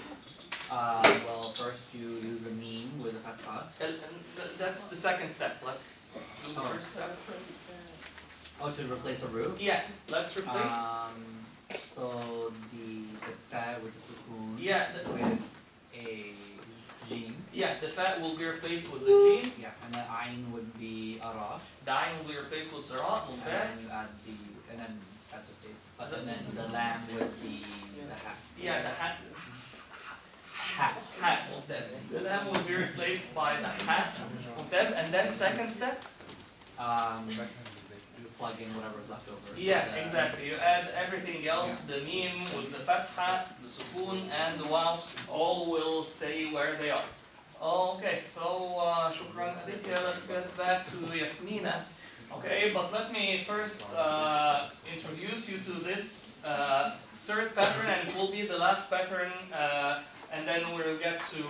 Well, first you use the mean with the fatha. That's the second step. Let's do the first step. Oh, to replace a root? Yeah, let's replace. So the fa with the sukoon. Yeah, with a jim. Yeah, the fa will be replaced with the jim. Yeah, and the ayn would be a ra. The ayn will be replaced with the ra. And Mumtaz. then you add and then that just stays. But then the lamb would be the hat. Yeah, the hat. Hat. Hat. Mumtaz. The lamb will be replaced by the hat. Mumtaz. And then second step. You plug in whatever's left over. Yeah, exactly. You add everything else, the meme with the fatha, the sukoon, and the waw, all will stay where they are. Okay, so shukran Aditya, let's get back to Yasmina. Okay, but let me first introduce you to this third pattern, and it will be the last pattern, and then we'll get to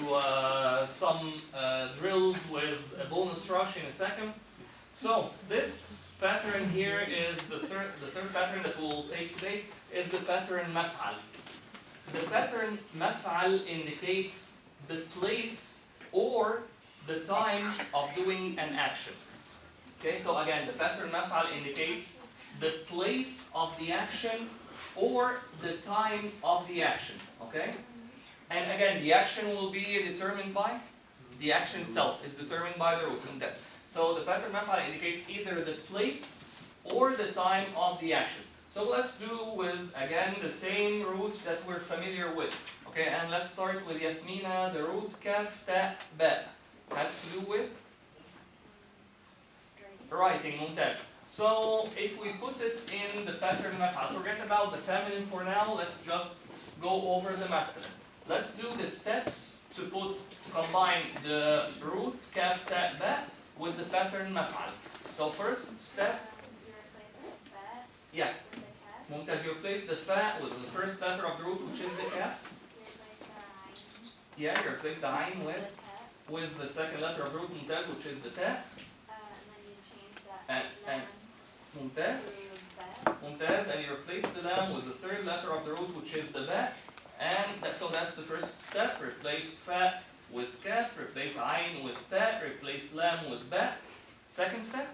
some drills with a bonus rush in a second. So this pattern here is the third pattern that we'll take today is the pattern maf'al. The pattern maf'al indicates the place or the time of doing an action. Okay, so again, the pattern maf'al indicates the place of the action or the time of the action. Okay, and again, the action will be determined by the action itself is determined by the root and that's. So the pattern maf'al indicates either the place or the time of the action. So let's do with, again, the same roots that we're familiar with. Okay, and let's start with Yasmina, the root kaf, ta, ba. Has to do with writing, mumtaz. So if we put it in the pattern maf'al, forget about the feminine for now, let's just go over the masculine. Let's do the steps to combine the root kaf, ta, ba with the pattern maf'al. So first step, yeah, Mumtaz, you replace the fa with the first letter of the root, which is the kaf. Yeah, you replace the ayn with the second letter of the root, Mumtaz, which is the ta. and ممتاز. ممتاز, and you replace the lam with the third letter of the root, which is the ba, and so that's the first step. Replace fa with kaf, replace ayn with ta, replace lam with ba. Second step.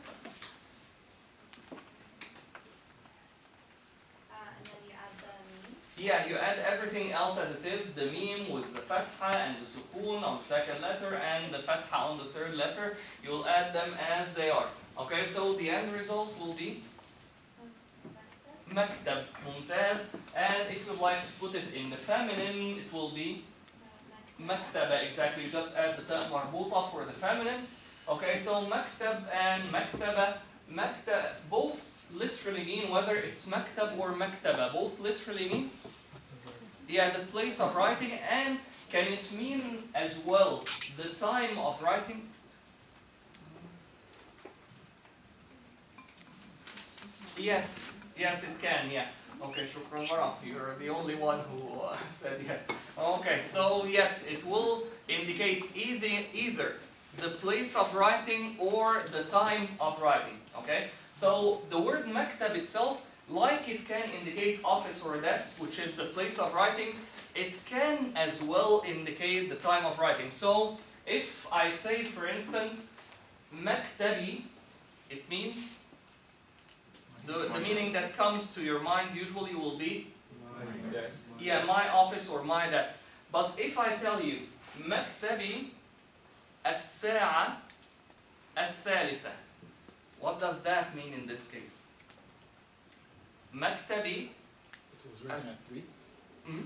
And then you add the meme. Yeah, you add everything else as it is, the meme with the fatha and the sukoon on the second letter and the fatha on the third letter. You will add them as they are. Okay, so the end result will be maktab, mumtaz, and if you'd like to put it in the feminine, it will be maktaba, exactly. You just add the ta marbuta for the feminine. Okay, so maktab and maktaba, both literally mean, whether it's maktab or maktaba, both literally mean, yeah, the place of writing. And can it mean as well the time of writing? Yes, yes it can, yeah. Okay, shukran Maraf, you're the only one who said yes. Okay, so yes, it will indicate either the place of writing or the time of writing. Okay, so the word maktab itself, like it can indicate office or desk, which is the place of writing, it can as well indicate the time of writing. So if I say, for instance, maktabi, it means the meaning that comes to your mind usually will be, yeah, my office or my desk. But if I tell you maktabi الساعة الثالثة, what does that mean in this case? مكتبي. It was written at 3.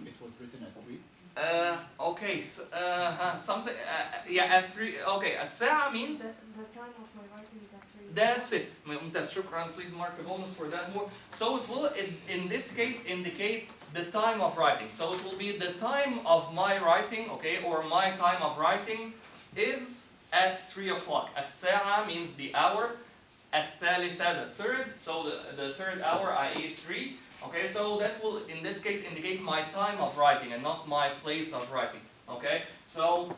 It was written at 3. Okay, so, something, yeah, at 3. Okay, الساعة means. The time of my writing is at 3. That's it. ممتاز, شكرا. Please mark a bonus for that more. So it will, in this case, indicate the time of writing. So it will be the time of my writing, okay, or my time of writing is at 3 o'clock. الساعة means the hour. الثالثة, the third. So the third hour, i.e. 3. Okay, so that will in this case indicate my time of writing and not my place of writing. Okay, so,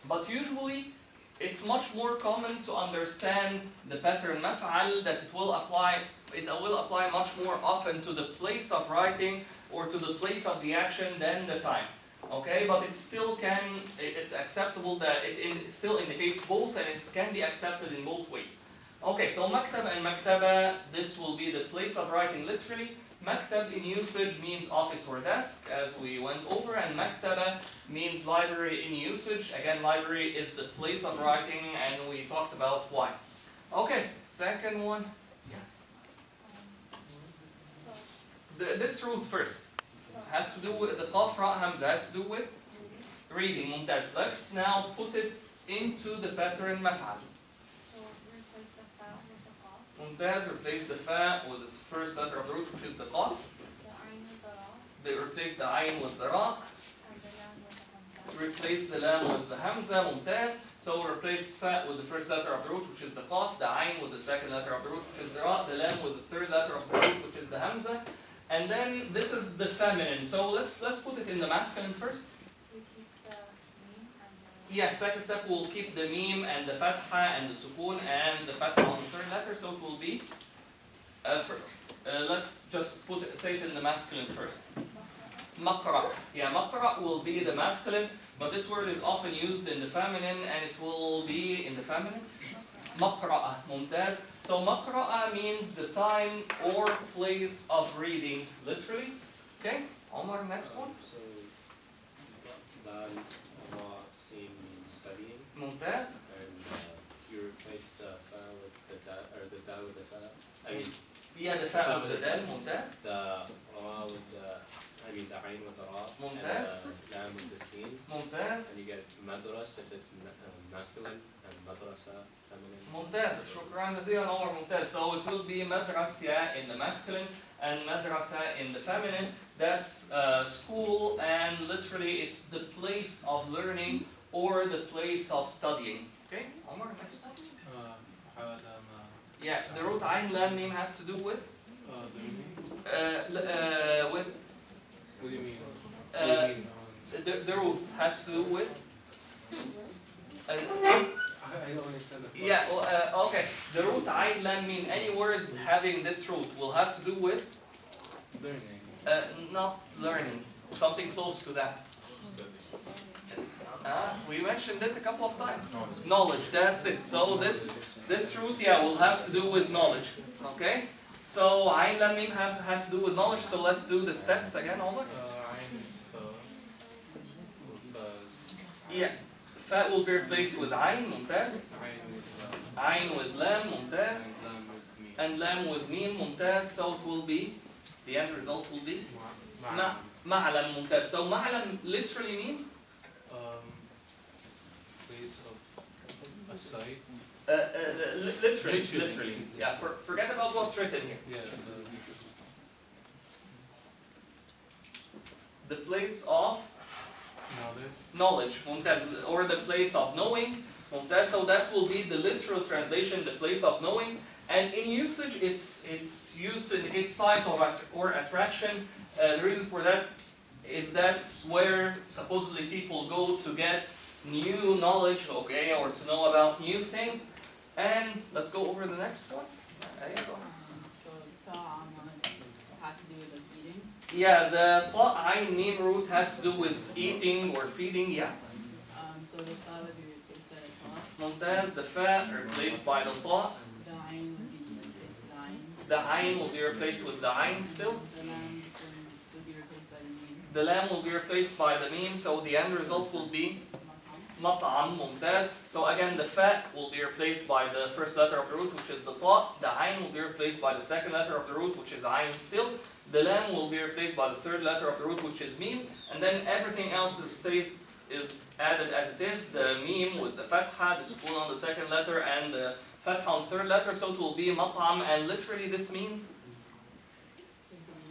but usually it's much more common to understand the pattern maf'al, that it will apply much more often to the place of writing or to the place of the action than the time. Okay, but it still can, it's acceptable that it still indicates both, and it can be accepted in both ways. Okay, so maktab and maktaba, this will be the place of writing literally. Maktab in usage means office or desk, as we went over, and maktaba means library in usage. Again, library is the place of writing, and we talked about why. Okay, second one. Yeah. This root first has to do with the qaf ra hamza, has to do with reading. Mumtaz. Let's now put it into the pattern maf'al. Mumtaz, replace the fa with the first letter of the root, which is the qaf. They replace the ayn with the ra. Replace the lam with the hamza. Mumtaz. So replace fa with the first letter of the root, which is the qaf. The ayn with the second letter of the root, which is the ra. The lam with the third letter of the root, which is the hamza. And then this is the feminine. So let's put it in the masculine first. Yeah, second step we'll keep the meme and the fatha and the sukoon and the fatha on the third letter, so it will be, let's just say it in the masculine first. Maqra. Yeah, maqra will be the masculine, but this word is often used in the feminine, and it will be in the feminine. Maqra'a, mumtaz. So maqra'a means the time or place of reading, literally. Okay, Omar, next one. So, Sin means studying. Mumtaz. And you replace the fa with the da, or the da with the fa. I mean, yeah, the fa with the dal. Mumtaz. The ra with the, I mean the ayn with the ra. Mumtaz. And the lam with the sin. Mumtaz. And you get madras if it's masculine, and madrasa feminine. ممتاز, شكرا جزيلا عمر. ممتاز. So it will be madrasa in the masculine and madrasa in the feminine. That's school, and literally it's the place of learning or the place of studying. Okay, Omar, next one. Yeah, the root ayn lam mim has to do with? With? What do you mean? The root has to do with? I don't understand the Yeah, well, okay. The root ayn lam mim, any word having this root will have to do with learning. not learning, something close to that. We mentioned it a couple of times. Knowledge, that's it. So this root, yeah, will have to do with knowledge. Okay? So ayn lam mim has to do with knowledge. So let's do the steps again, Omar. Ayn is Yeah. Fa will be replaced with ayn, mumtaz. ayn with lam, Ayn with lam, mumtaz. and lam with mim. And lam with mim, mumtaz. So it will be, the end result will be ma'lam, mumtaz. So ma'lam literally means Place of a site. literally. Yeah, forget about what's written here. Yeah, The place of knowledge. mumtaz, or the place of knowing, mumtaz. So that will be the literal translation, the place of knowing. And in usage, it's used to indicate site or attraction. The reason for that is that's where supposedly people go to get new knowledge, okay, or to know about new things. And let's go over the next one. There you go. So ta'am has to do with the feeding. Yeah, the ta ayn mim root has to do with eating or feeding. Yeah. So the ta would be replaced by the ta. Mumtaz, the fa replaced by the ta. The ayn would be replaced by the ayn. The ayn will be replaced with the ayn still. The lam would be replaced by the mim. The lam will be replaced by the mim, so the end result will be mat'am, mumtaz. So again, the fa will be replaced by the first letter of the root, which is the ta. The ayn will be replaced by the second letter of the root, which is ayn still. The lam will be replaced by the third letter of the root, which is mim. And then everything else is added as it is. The mim with the fatha, the sukun on the second letter, and the fatha on the third letter. So it will be mat'am, and literally this means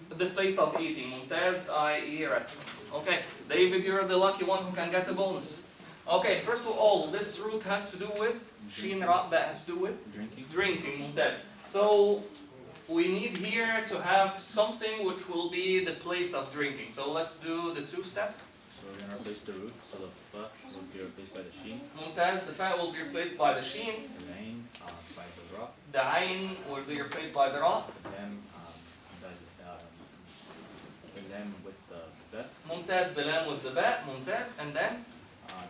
the place of eating. Mumtaz, i.e. restaurant. Okay, David, you're the lucky one who can get a bonus. Okay, first of all, this root has to do with shin ra, that has to do with drinking. Mumtaz. So we need here to have something which will be the place of drinking. So let's do the two steps. So we're gonna replace the root, so the fa will be replaced by the sheen, Mumtaz, the fa will be replaced by the shin. the ayn by the ra, The ayn will be replaced by the ra. the lam with the ba, Mumtaz, the lam with the ba. Mumtaz, and then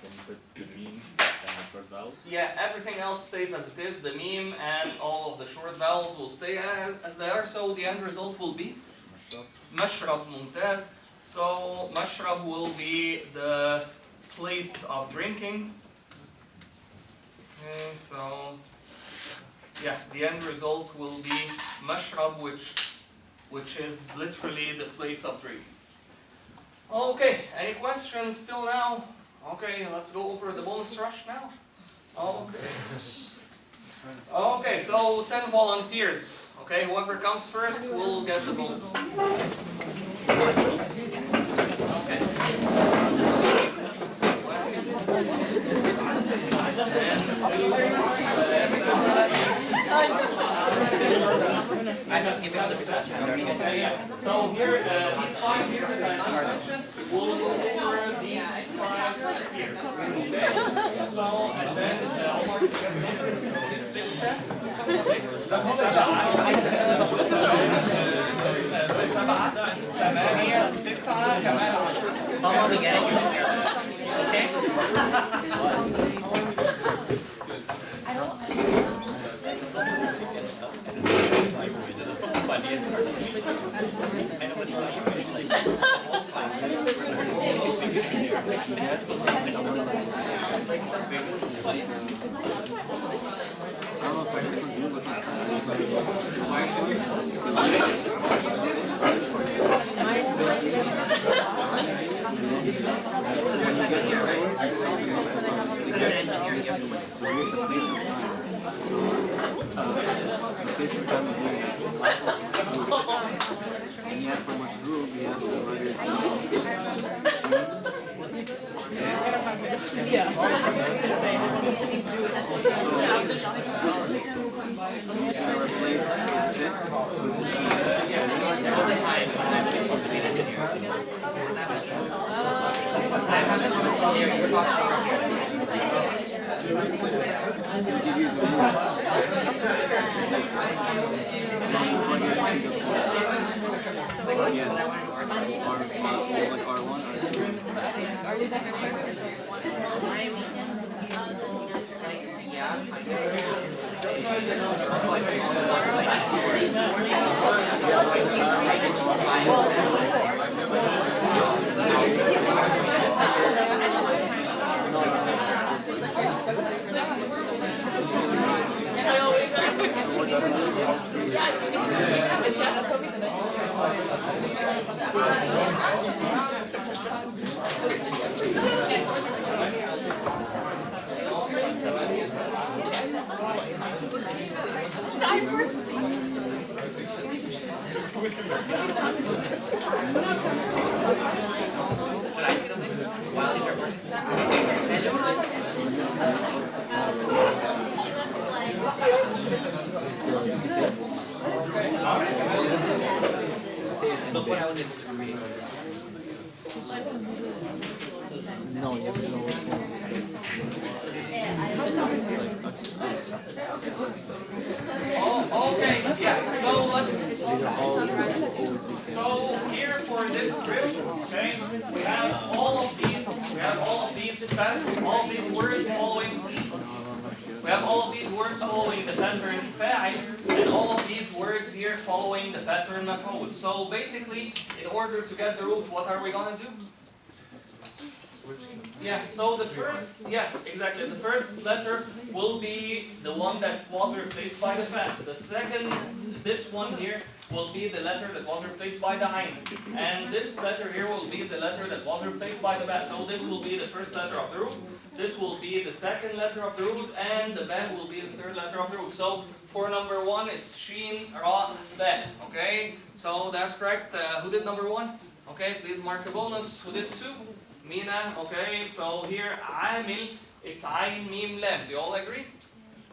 you put the mim and the short vowel. yeah, everything else stays as it is. The mim and all of the short vowels will stay as they are. So the end result will be mashrab, mumtaz. So mashrab will be the place of drinking. Okay, so yeah, the end result will be mashrab, which is literally the place of drinking. Okay, any questions till now? Okay, let's go over the bonus rush now. Okay. Okay, so 10 volunteers. Okay, whoever comes first will get the bonus. I just give it the set. Okay, yeah. So here, these 5 here that I mentioned, we'll go over these 5 here. Okay? So, and then Omar can get the 6. Look what I was able to create. No, you have to know which one. Oh, okay, yeah, so let's, so here for this drill, okay, we have all of these words following, we have all of these words following the pattern fa'il, and all of these words here following the pattern maf'ul. So basically, in order to get the root, what are we gonna do? Yeah, so the first, yeah, exactly. The first letter will be the one that was replaced by the fa. The second, this one here, will be the letter that was replaced by the ayn. And this letter here will be the letter that was replaced by the ba. So this will be the first letter of the root. This will be the second letter of the root, and the ba will be the third letter of the root. So for number one, it's shin, ra, ba. Okay, so that's correct. Who did number one? Okay, please mark a bonus. Who did two? Mina, okay, so here, amil, it's ayn, mim, lam. Do you all agree?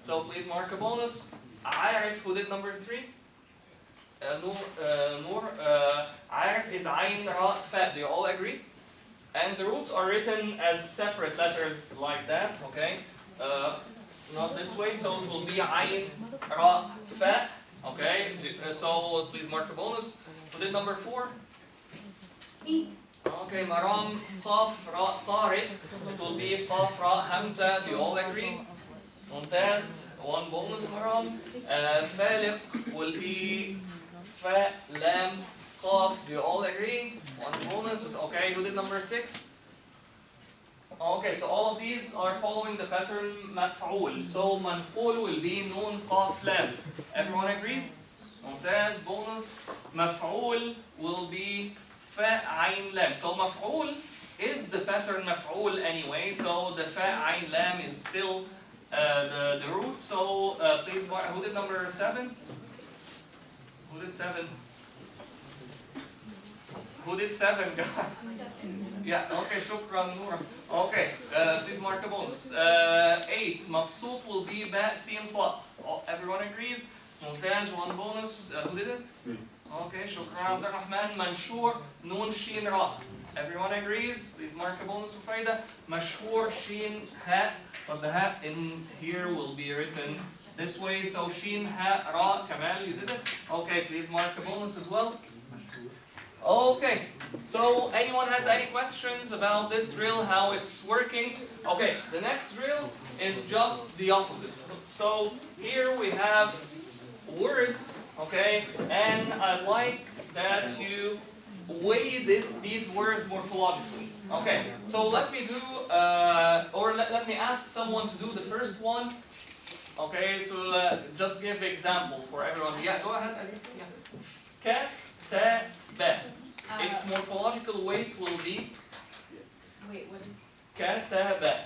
So please mark a bonus. Arif, who did number three? Noor, Arif is ayn, ra, fa. Do you all agree? And the roots are written as separate letters like that, okay? Not this way, so it will be ayn, ra, fa. Okay, so please mark a bonus. Who did number four? Okay, Maram, Qaf, Ra, Tariq. It will be Qaf, Ra, Hamza. Do you all agree? Mumtaz. One bonus, Maram. Faliq will be Fa, Lam, Qaf. Do you all agree? One bonus. Okay, who did number six? Okay, so all of these are following the pattern maf'ul. So manqul will be Nun, Qaf, Lam. Everyone agrees? Mumtaz, bonus. Maf'ul will be fa, ayn, lam. So maf'ul is the pattern maf'ul anyway. So the fa, ayn, lam is still the root. So please, who did number 7? Who did 7? Who did 7, guys? Yeah, okay, shukran, Noor. Okay, please mark a bonus. 8, mabsoot will be ba, sin, ta. Everyone agrees? Mumtaz, one bonus. Who did it? Okay, shukran, Abdelrahman. Manshur, nun, shin, ra. Everyone agrees? Please mark a bonus for Faida. Mashhur, shin, ha. But the ha in here will be written this way. So shin, ha, ra. Kamal, you did it? Okay, please mark a bonus as well. Okay, so anyone has any questions about this drill, how it's working? Okay, the next drill is just the opposite. So here we have words, okay, and I'd like that you weigh these words morphologically. Okay, so let me do, let me ask someone to do the first one, okay, to just give example for everyone. Yeah, go ahead. Yeah. Kat, ta, ba. Its morphological weight will be. Wait, what is? Kat, ta, ba.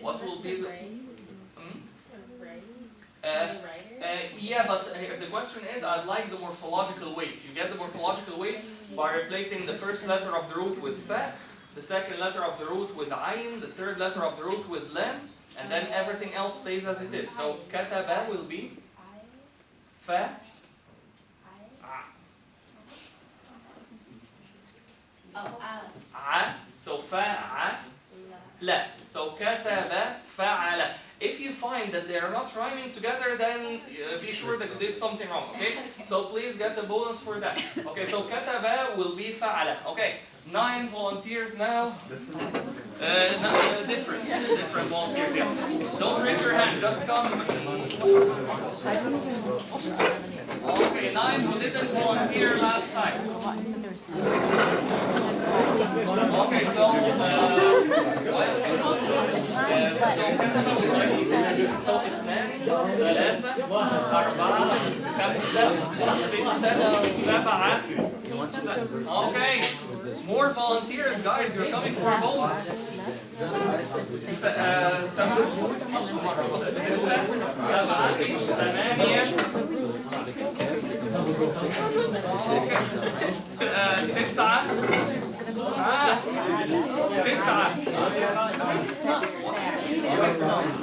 What will be the? Yeah, but the question is, I'd like the morphological weight. You get the morphological weight by replacing the first letter of the root with fa, the second letter of the root with ayn, the third letter of the root with lam, and then everything else stays as it is. So kataba will be fa, a. So fa, a, لا. So كتب فعل. If you find that they are not rhyming together, then be sure that you did something wrong, okay? So please get the bonus for that. Okay, so كتب will be فعل. Okay, 9 volunteers now. Different volunteers, yeah. Don't raise your hand, just come. Okay, 9 who didn't volunteer last time. Okay, so اثنان ثلاثة أربعة خمسة ستة سبعة. Okay, more volunteers, guys. You're coming for a bonus. سبعة ثمانية تسعة تسعة طيب 10.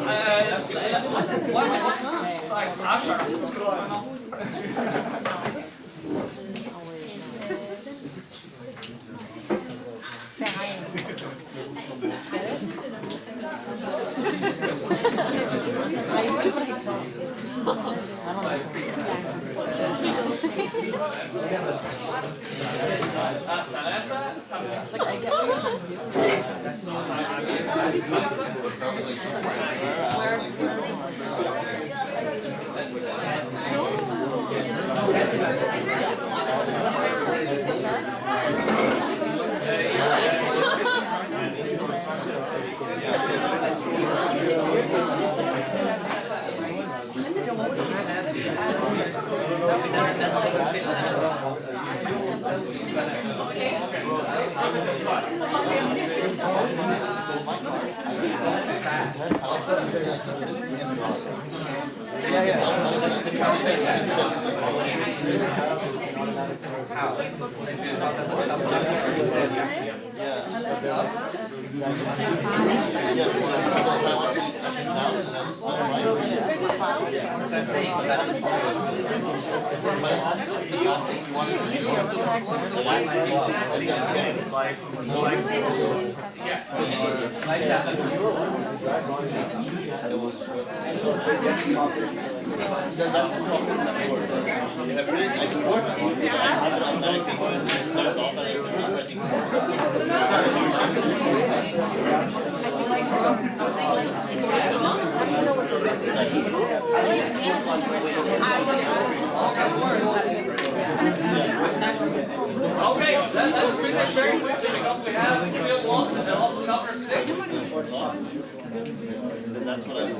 Okay, let's bring this very quickly because we have still a lot to cover today. That's what I do.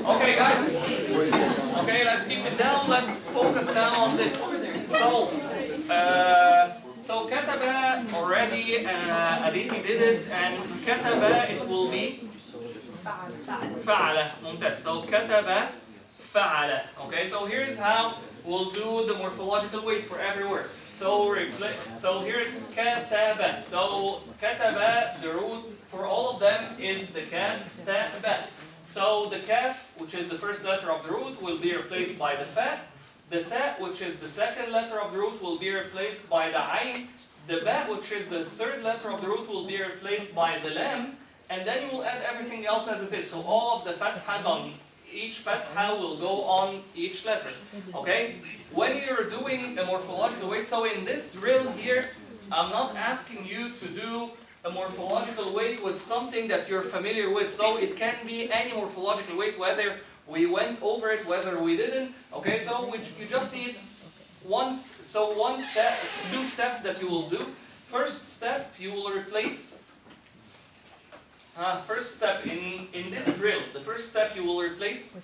Okay, guys. Okay, let's keep it down. Let's focus now on this. So كتب already. Aditi did it, and كتب it will be فعل. ممتاز. So كتب فعل. Okay, so here's how we'll do the morphological weight for every word. So here is كتب. So كتب, the root for all of them is the kaf, ta, ba. So the kaf, which is the first letter of the root, will be replaced by the fa. The ta, which is the second letter of the root, will be replaced by the ayn. The ba, which is the third letter of the root, will be replaced by the lam. And then you will add everything else as it is. So all of the fathas on each fatha will go on each letter. Okay? When you're doing a morphological weight, so in this drill here, I'm not asking you to do a morphological weight with something that you're familiar with. So it can be any morphological weight, whether we went over it, whether we didn't. Okay, so you just need two steps that you will do. First step, you will replace First step in this drill, the first step you will replace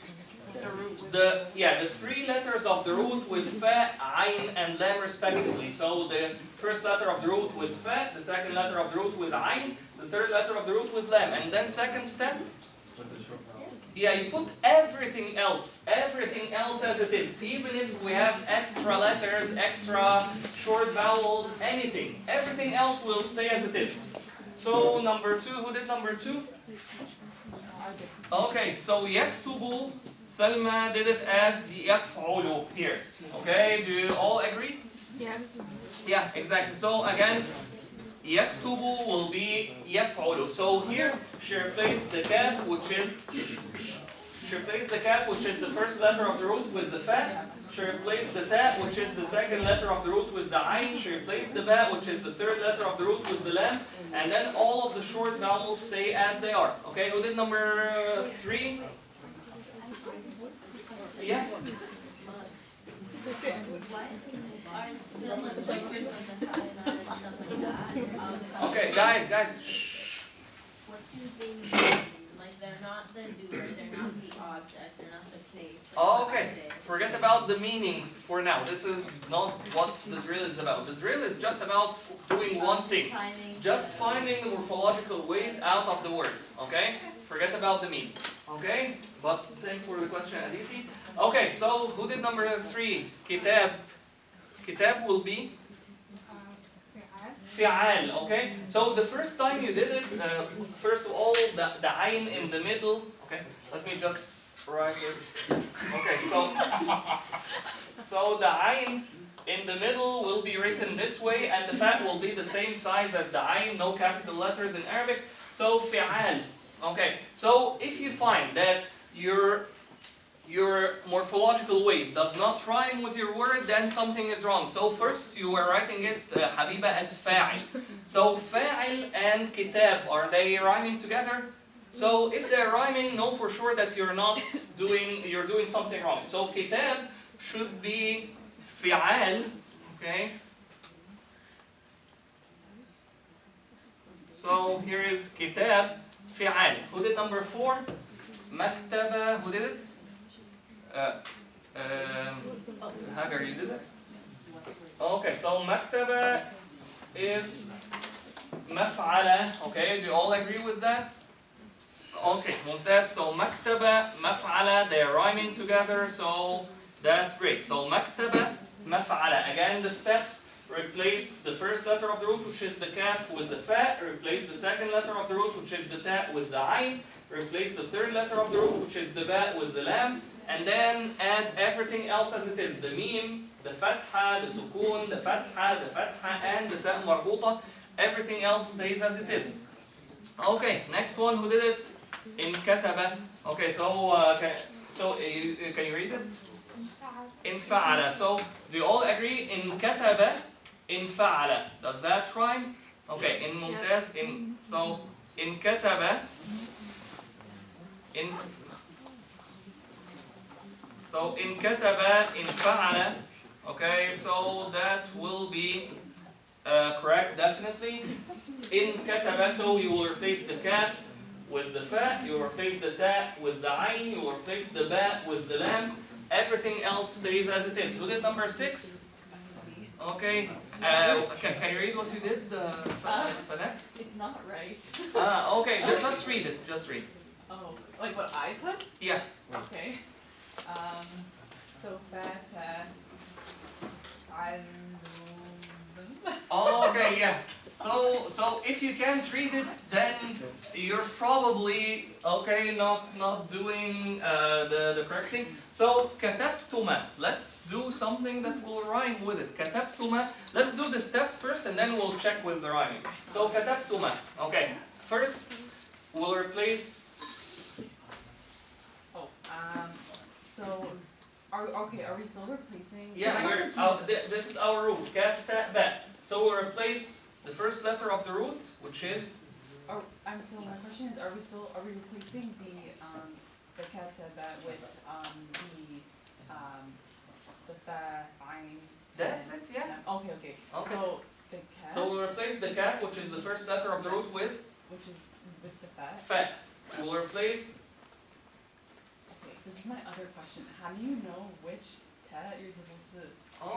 The root with the three letters of the root with fa, ayn, and lam respectively. So the first letter of the root with fa, the second letter of the root with ayn, the third letter of the root with lam. And then second step, yeah, you put everything else as it is. Even if we have extra letters, extra short vowels, anything, everything else will stay as it is. So number 2, who did number 2? Okay, so yaktubu, Salma did it as yaf'ulu here. Okay, do you all agree? Yes. Yeah, exactly. So again, yaktubu will be yaf'ulu. So here she replaced the kaf, which is the first letter of the root with the fa. She replaced the ta, which is the second letter of the root with the ayn. She replaced the ba, which is the third letter of the root with the lam. And then all of the short vowels stay as they are. Okay, who did number 3? Yeah? Okay, guys, shh. What do they mean? Like they're not the doer, they're not the object, they're not the place. Like Okay, forget about the meaning for now. This is not what the drill is about. The drill is just about doing one thing. Just finding the morphological weight out of the word. Okay? Forget about the meaning. Okay? But thanks for the question, Aditi. Okay, so who did number 3? Kitab. Kitab will be fi'al, okay? So the first time you did it, first of all, the ayn in the middle, okay? Let me just write it. Okay, so the ayn in the middle will be written this way, and the fa will be the same size as the ayn, no capital letters in Arabic. So fi'al, okay? So if you find that your morphological weight does not rhyme with your word, then something is wrong. So first you were writing it, Habiba, as fa'il. So fa'il and kitab, are they rhyming together? So if they're rhyming, know for sure that you're doing something wrong. So kitab should be fi'al, okay? So here is kitab, fi'al. Who did number 4? Maktaba, who did it? Hagar, you did it? Okay, so maktaba is maf'ala. Okay, do you all agree with that? Okay, mumtaz. So maktaba, maf'ala, they are rhyming together, so that's great. So maktaba, maf'ala. Again, the steps: replace the first letter of the root, which is the kaf, with the fa. Replace the second letter of the root, which is the ta, with the ayn. Replace the third letter of the root, which is the ba, with the lam. And then add everything else as it is. The mim, the fatha, the sukun, the fatha, and the ta marbuta. Everything else stays as it is. Okay, next one, who did it? In kataba. Okay, so can you read it? In fa'ala. So do you all agree? In kataba, in fa'ala. Does that rhyme? Okay, in mumtaz, in kataba, in kataba, in fa'ala. Okay, so that will be correct, definitely. In kataba, so you will replace the kaf with the fa, you will replace the ta with the ayn, you will replace the ba with the lam. Everything else stays as it is. Who did number 6? Okay. Can you read what you did, Sana? It's not right. Okay, just read it. Just read. Oh, like what I put? Yeah. Okay. So that Okay, yeah. So if you can't read it, then you're probably not doing the correct thing. So katabtuma. Let's do something that will rhyme with it. Katabtuma. Let's do the steps first, and then we'll check with the rhyming. So katabtuma. Okay. First, we'll replace. So, are we still replacing? Yeah, this is our root. Kaf, ta, ba. So we'll replace the first letter of the root, which is. So my question is, are we replacing the kataba with the fa, ayn? That's it, yeah. Okay. So the kaf. So we'll replace the kaf, which is the first letter of the root, with. Which is with the fa. Fa. Fa will replace. Okay, this is my other question. How do you know which ta you're supposed to?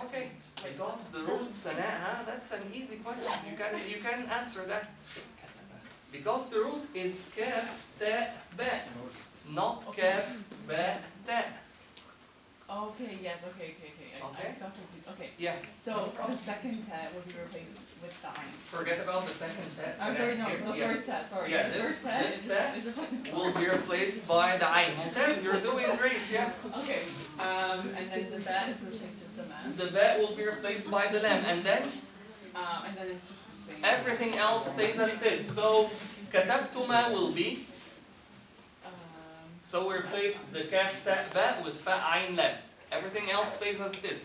Okay, because the root sana, that's an easy question. You can answer that. Because the root is kaf ta ba, not kaf ba ta. Okay, yes, okay. Okay. I'm so confused. Okay, Yeah. so the second ta will be replaced with the ayn. Forget about the second test. I'm sorry, no, the first ta, sorry. Yeah, the first ta this ta is replaced. will be replaced by the ayn. Mumtaz, you're doing great, yeah. Okay, and then the ba is replaced with the lam. The ba will be replaced by the lam, and then It's just the same. everything else stays as it is. So katabtuma will be. So we replace the kaf ta ba with fa ayn lam. Everything else stays as it is.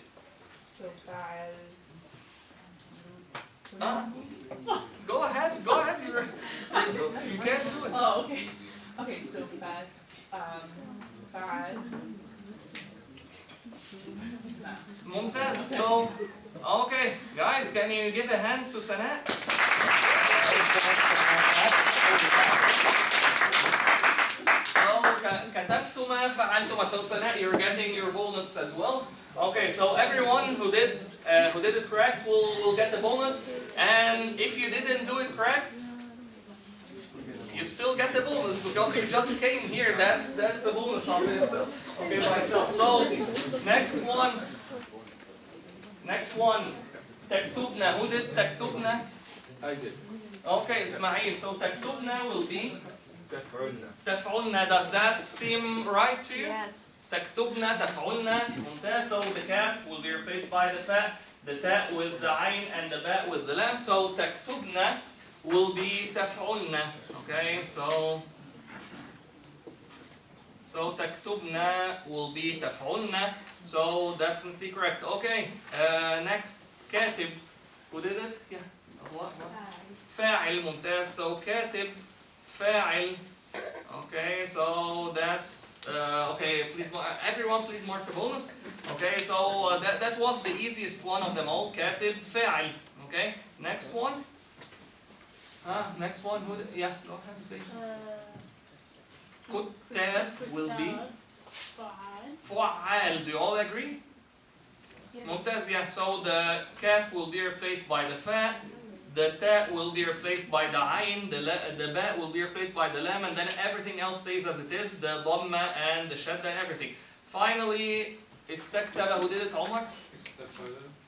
So fa'al. Go ahead. You can do it. Oh, okay. Okay, so fa'al. Fa'al. Mumtaz. So, okay, guys, can you give a hand to Sana? So, كتبتما فعلتما. So, Sana, you're getting your bonus as well. Okay, so everyone who did it correct will get the bonus, and if you didn't do it correct, you still get the bonus because you just came here. That's a bonus of it itself. Okay, by itself. So next one. تكتبنا. Who did تكتبنا? I did. Okay, Ismail. So تكتبنا will be تفعلنا. تفعلنا. Does that seem right to you? Yes. تكتبنا تفعلنا. ممتاز. So the kaf will be replaced by the fa, the ta with the ayn, and the ba with the lam. So تكتبنا will be تفعلنا. Okay, so تكتبنا will be تفعلنا. So definitely correct. Okay, next كاتب. Who did it? Yeah. What? فاعل. ممتاز. So كاتب فاعل. Okay, so that's okay. Please, everyone, please mark the bonus. Okay, so that was the easiest one of them all. كاتب فاعل. Okay, next one. Next one. Who? Yeah, go ahead and say. كتاب will be فعال. Do you all agree? ممتاز. Yeah. So the kaf will be replaced by the fa. The ta will be replaced by the ayn, the ba will be replaced by the lam, and then everything else stays as it is, the dhamma and the shadda and everything. Finally, istaktaba. Who did it, Omar?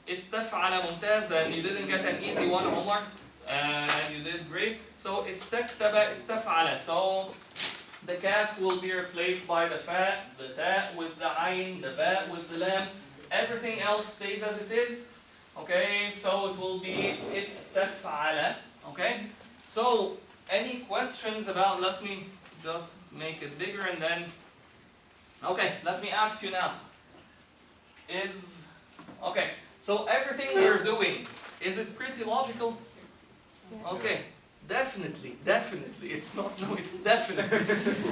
Istaf'ala. Mumtaz, and you didn't get an easy one, Omar, and you did great. So istaktaba, istaf'ala. So the kaf will be replaced by the fa, the ta with the ayn, the ba with the lam. Everything else stays as it is. Okay, so it will be istaf'ala. Okay, so any questions about? Let me just make it bigger and then. Okay, let me ask you now. Okay, so everything we're doing, is it pretty logical? Okay, definitely. It's not. No, it's definitely.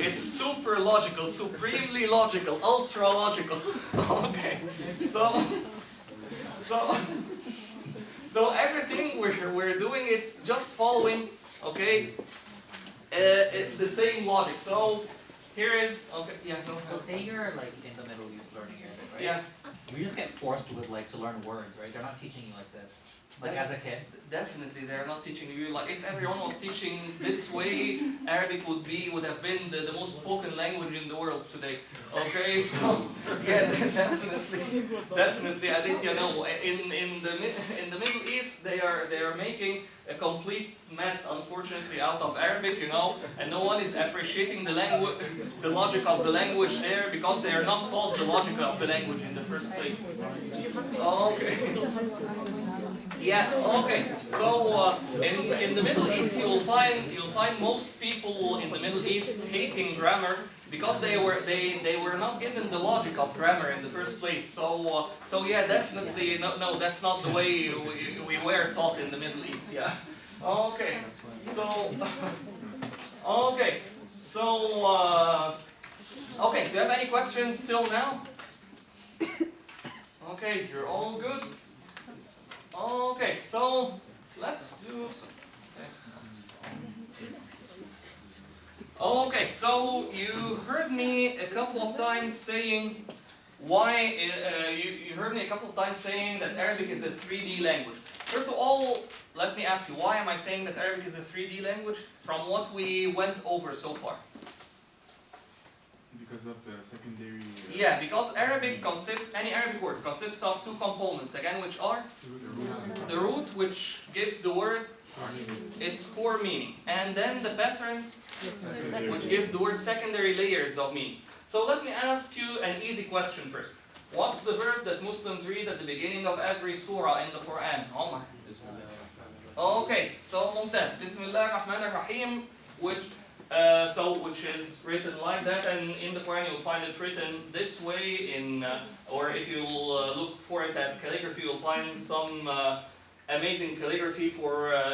It's super logical, supremely logical, ultra logical. Okay, So everything we're doing, it's just following, okay, the same logic. So here is, okay, yeah, go ahead. So say you're like in the Middle East learning Arabic, right? Yeah. You just get forced with like to learn words, right? They're not teaching you like this. Like as a kid. Definitely, they're not teaching you. Like if everyone was teaching this way, Arabic would have been the most spoken language in the world today. Okay, so yeah, definitely, Aditya. No, in the Middle East, they are making a complete mess, unfortunately, out of Arabic, and no one is appreciating the language, the logic of the language there, because they are not taught the logic of the language in the first place. Okay. Yeah. Okay. So in the Middle East, you'll find most people in the Middle East hating grammar because they were not given the logic of grammar in the first place. So yeah, definitely no, that's not the way we were taught in the Middle East. Yeah. Okay. So okay. So okay. Do you have any questions till now? Okay, you're all good. Okay, so let's do some. Okay, so you heard me a couple of times saying why you heard me a couple of times saying that Arabic is a 3D language. First of all, let me ask you, why am I saying that Arabic is a 3D language from what we went over so far? Because of the secondary. Yeah, because Arabic consists, any Arabic word consists of two components, again, which are the root, which gives the word its core meaning, and then the pattern, which gives the word secondary layers of meaning. So let me ask you an easy question first. What's the verse that Muslims read at the beginning of every surah in the Quran? Omar. Okay, so ممتاز. Bismillah ar-Rahman ar-Rahim, which is written like that, and in the Quran you'll find it written this way or if you look for it at calligraphy, you'll find some amazing calligraphy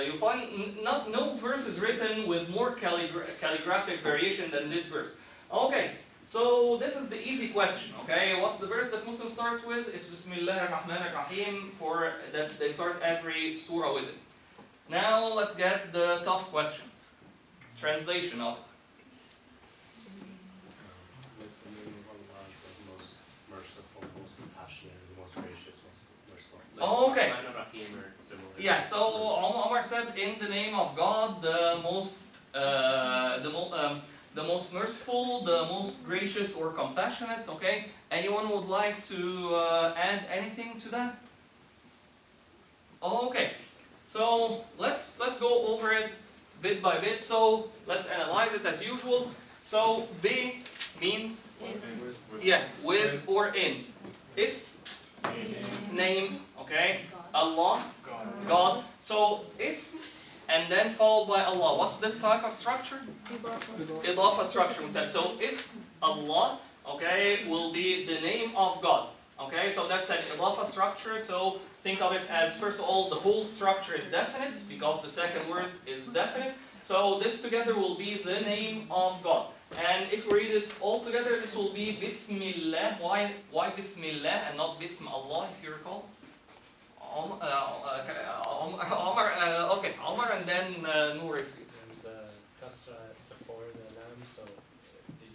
you'll find no verse is written with more calligraphic variation than this verse. Okay, so this is the easy question, okay? What's the verse that Muslims start with? It's Bismillah ar-Rahman ar-Rahim, that they start every surah with it. Now let's get the tough question. Translation of it. With the name of Allah, the most merciful, most compassionate, the most gracious, most merciful. Oh, okay. Rahman and Rahim are similar. Yeah, so Omar said, in the name of God, the most merciful, the most gracious or compassionate. Okay. Anyone would like to add anything to that? Okay. So let's go over it bit by bit. So let's analyze it as usual. So B means with or in. Is name, okay? Allah, God. So is and then followed by Allah. What's this type of structure? Idafa structure. So is Allah, okay, will be the name of God. Okay, so that's an Idafa structure. So think of it as, first of all, the whole structure is definite because the second word is definite. So this together will be the name of God. And if we read it all together, this will be Bismillah. Why Bismillah and not Bism Allah, if you recall? Omar and then Noor. There's a kasra before the lam, so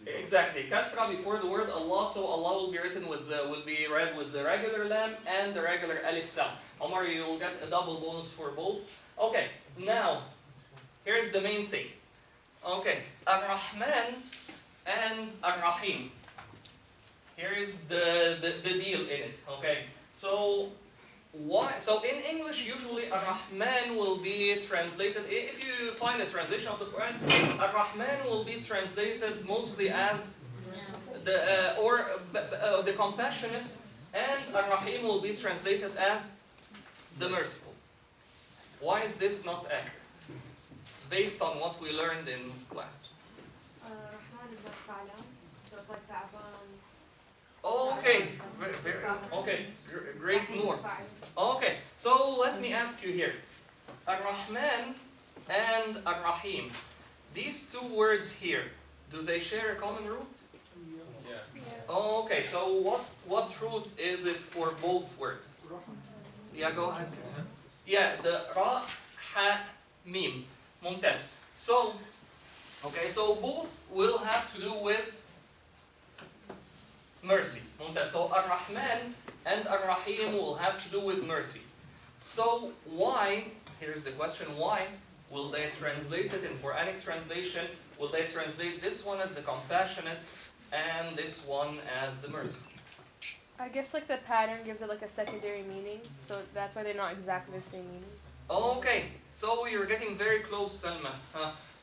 exactly, kasra before the word Allah, so Allah will be written will be read with the regular lam and the regular alif sound. Omar, you will get a double bonus for both. Okay, now here's the main thing. Okay, Ar-Rahman and Ar-Rahim. Here is the deal in it. Okay, so why? So in English, usually Ar-Rahman will be translated. If you find a translation of the Quran, Ar-Rahman will be translated mostly as the compassionate, and Ar-Rahim will be translated as the merciful. Why is this not accurate? Based on what we learned in class. Rahman is like Fa'ala, so it's like Ta'ban. Okay, great more. Okay, so let me ask you here. Ar-Rahman and Ar-Rahim. These two words here, do they share a common root? yeah. Okay, so what root is it for both words? Yeah, go ahead. Yeah, the Ra, Ha, Mim. Mumtaz. So, okay, so both will have to do with mercy. Mumtaz. So Ar-Rahman and Ar-Rahim will have to do with mercy. So why, here's the question, why will they translate it in Quranic translation? Will they translate this one as the compassionate and this one as the merciful? I guess like the pattern gives it like a secondary meaning, so that's why they're not exactly the same meaning. Okay, so you're getting very close, Salma.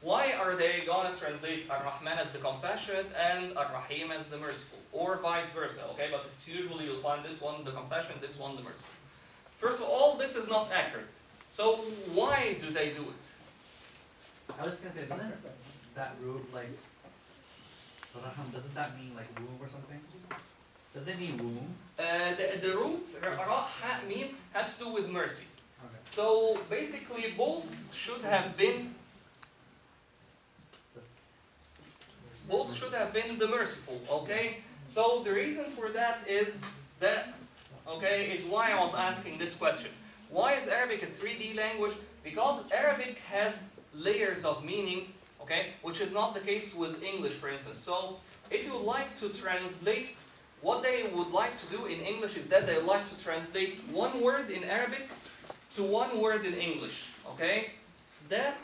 Why are they gonna translate Ar-Rahman as the compassionate and Ar-Rahim as the merciful? Or vice versa, okay? But it's usually you'll find this one the compassionate, this one the merciful. First of all, this is not accurate. So why do they do it? I was gonna say, doesn't that root like Raham, doesn't that mean like womb or something? Doesn't it mean womb? The root, Ra, Ha, Mim, has to do with mercy. Okay. So basically both should have been the merciful, okay? So the reason for that is why I was asking this question. Why is Arabic a 3D language? Because Arabic has layers of meanings okay? Which is not the case with English, for instance. So if you would like to translate, what they would like to do in English is that they like to translate one word in Arabic to one word in English, okay? That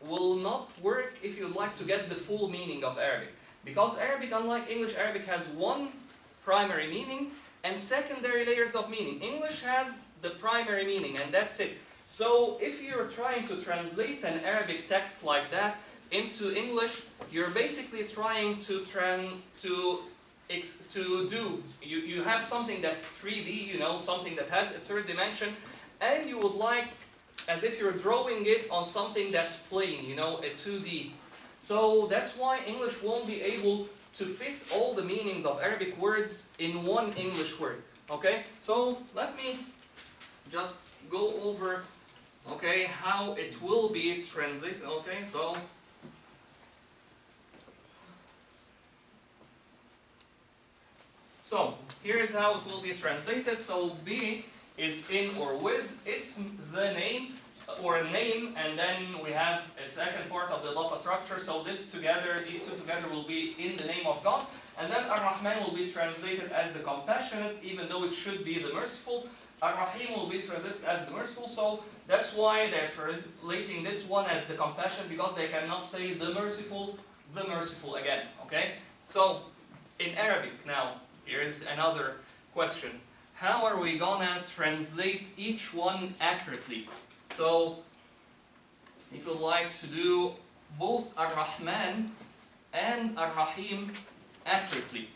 will not work if you'd like to get the full meaning of Arabic. Because Arabic, unlike English, Arabic has one primary meaning and secondary layers of meaning. English has the primary meaning and that's it. So if you're trying to translate an Arabic text like that into English, you're basically trying to you have something that's 3D, you know, something that has a third dimension, and you would like, as if you're drawing it on something that's plain, you know, a 2D. So that's why English won't be able to fit all the meanings of Arabic words in one English word. Okay? So let me just go over, okay, how it will be translated. Okay, so here is how it will be translated. So B is in or with, ism, the name, or a name, and then we have a second part of the idafa structure. So these two together will be in the name of God. And then Ar-Rahman will be translated as the compassionate, even though it should be the merciful. Ar-Rahim will be translated as the merciful. So that's why they're translating this one as the compassionate, because they cannot say the merciful again. Okay? So in Arabic now, here's another question. How are we gonna translate each one accurately? So, if you'd like to do both Ar-Rahman and Ar-Rahim accurately.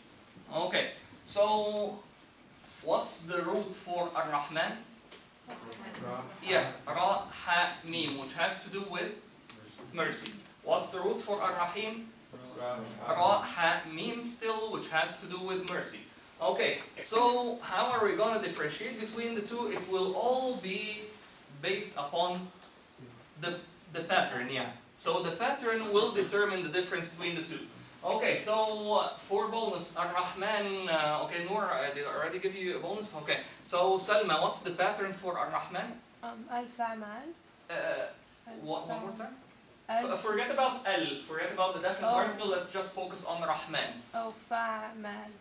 Okay, so what's the root for Ar-Rahman? Yeah, Ra, Ha, Mim, which has to do with mercy. What's the root for Ar-Rahim? Ra, Ha, Mim still, which has to do with mercy. Okay, so how are we going to differentiate between the two? It will all be based upon the pattern, yeah. So the pattern will determine the difference between the two. Okay, so for bonus, Ar-Rahman, okay, Noor, did I already give you a bonus? Okay, so Salma, what's the pattern for Ar-Rahman? Al-Fa'mal. One more time? Forget about forget about the definite article, let's just focus on Rahman. Oh, Fa'mal.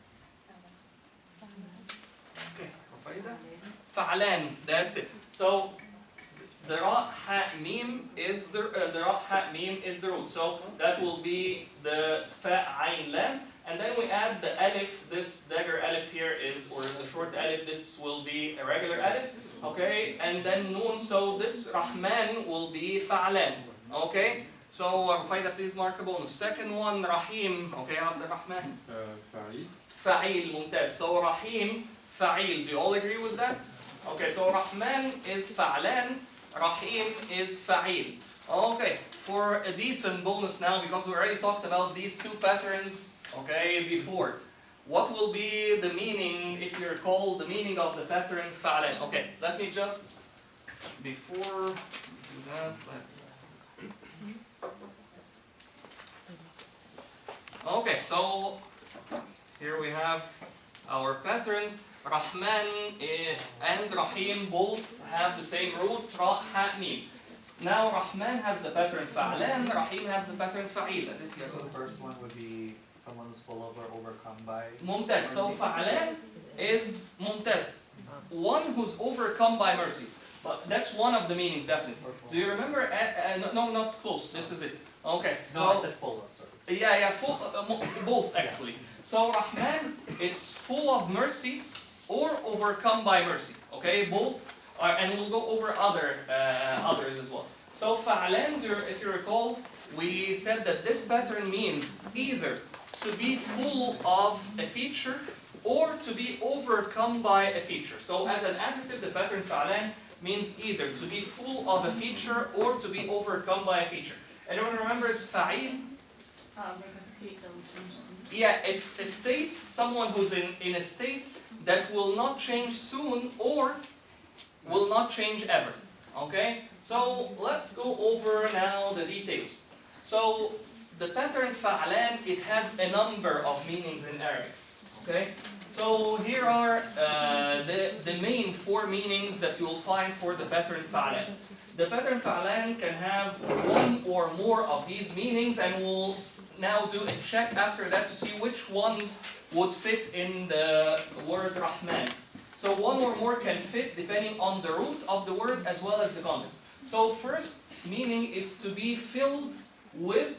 Okay, Fa'alan, that's it. So the Ra, Ha, Mim is the Ra, Ha, Mim is the root. So that will be the Fa, Ain, Lam. And then we add the Alif. This dagger Alif here is, or the short Alif, this will be a regular Alif. Okay, and then Noon. So this Rahman will be Fa'alan. Okay, so Rufaida, please mark a bonus. Second one, Rahim. Okay, Abdelrahman. Fa'il. Fa'il, mumtaz. So Rahim, Fa'il. Do you all agree with that? Okay, so Rahman is Fa'alan. Rahim is Fa'il. Okay, for a decent bonus now, because we already talked about these two patterns, okay, before. What will be the meaning, if you recall, the meaning of the pattern Fa'alan? Okay, let me just, before we do that, let's... Okay, so here we have our patterns. Rahman and Rahim both have the same root, Ra, Ha, Mim. Now Rahman has the pattern Fa'alan, Rahim has the pattern Fa'il. The first one would be someone who's full of or overcome by... Mumtaz. So Fa'alan is Mumtaz, one who's overcome by mercy. But that's one of the meanings, definitely. Do you remember? No, not close. This is it. Okay. So, no, I said full of, sorry. Yeah, full, both actually. So Rahman, it's full of mercy or overcome by mercy. Okay, both are, and we'll go over others as well. So Fa'alan, if you recall, we said that this pattern means either to be full of a feature or to be overcome by a feature. So as an adjective, the pattern Fa'alan means either to be full of a feature or to be overcome by a feature. Anyone remembers Fa'il? Like a state that will change soon. Yeah, it's a state, someone who's in a state that will not change soon or will not change ever. Okay? So let's go over now the details. So the pattern Fa'alan, it has a number of meanings in Arabic. Okay? So here are the main four meanings that you will find for the pattern Fa'alan. the pattern فعلان can have one or more of these meanings, and we'll now do a check after that to see which ones would fit in the word Rahman. So one or more can fit depending on the root of the word as well as the context. So first meaning is to be filled with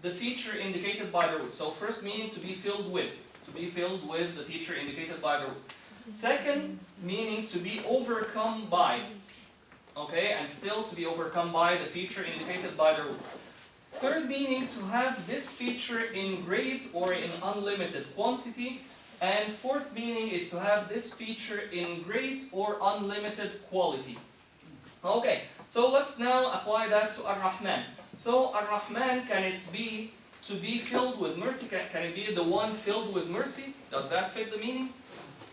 the feature indicated by the root. So first meaning to be filled with the feature indicated by the root. Second meaning to be overcome by, okay, and still to be overcome by the feature indicated by the root. Third meaning to have this feature in great or in unlimited quantity. And fourth meaning is to have this feature in great or unlimited quality. Okay, so let's now apply that to Ar-Rahman. So Ar-Rahman, can it be to be filled with mercy? Can it be the one filled with mercy? Does that fit the meaning?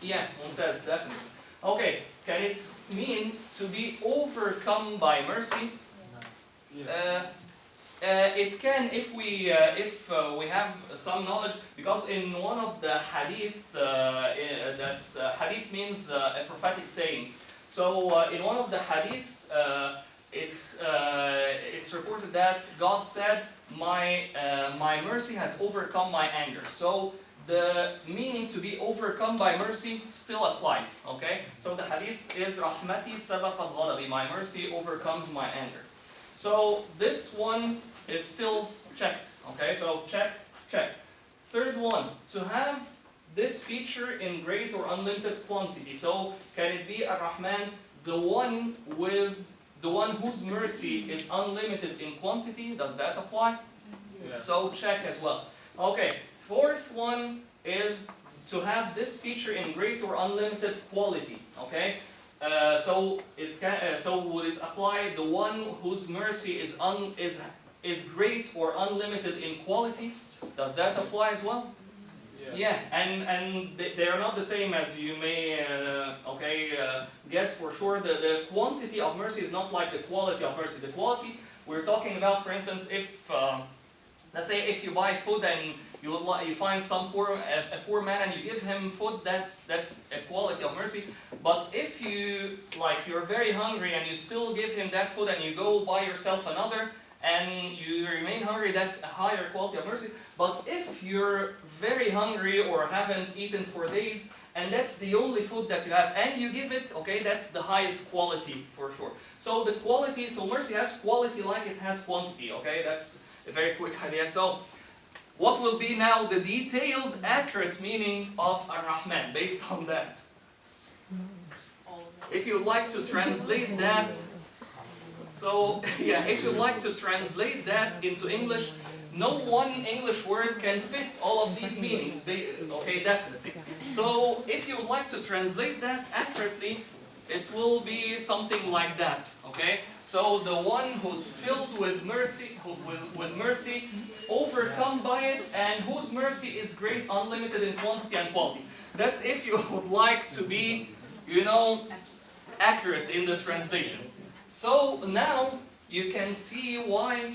Yeah, Mumtaz, definitely. Okay, can it mean to be overcome by mercy? It can if we have some knowledge, because in one of the hadith, hadith means a prophetic saying. So in one of the hadiths, it's reported that God said, my mercy has overcome my anger. So the meaning to be overcome by mercy still applies. Okay, so the hadith is Rahmati sabaqat ghadabi, my mercy overcomes my anger. So this one is still checked. Okay, so check. Third one, to have this feature in great or unlimited quantity. So can it be Ar-Rahman, the one whose mercy is unlimited in quantity? Does that apply? Yeah. So check as well. Okay, fourth one is to have this feature in great or unlimited quality. Okay. So would it apply the one whose mercy is great or unlimited in quality? Does that apply as well? Yeah, and they are not the same as you may guess for sure. The quantity of mercy is not like the quality of mercy. The quality we're talking about, for instance, if let's say if you buy food and you find some a poor man and you give him food, that's a quality of mercy. But if you're very hungry and you still give him that food and you go buy yourself another and you remain hungry, that's a higher quality of mercy. But if you're very hungry or haven't eaten for days and that's the only food that you have and you give it, okay, that's the highest quality for sure. So the quality, so mercy has quality like it has quantity, okay? That's a very quick idea. So what will be now the detailed, accurate meaning of Ar-Rahman based on that? If you'd like to translate that, so yeah, if you'd like to translate that into English, no one English word can fit all of these meanings, okay, definitely. So if you would like to translate that accurately, it will be something like that, okay? So the one who's filled with mercy, overcome by it, and whose mercy is great, unlimited in quantity and quality. That's if you would like to be, accurate in the translation. So now you can see why,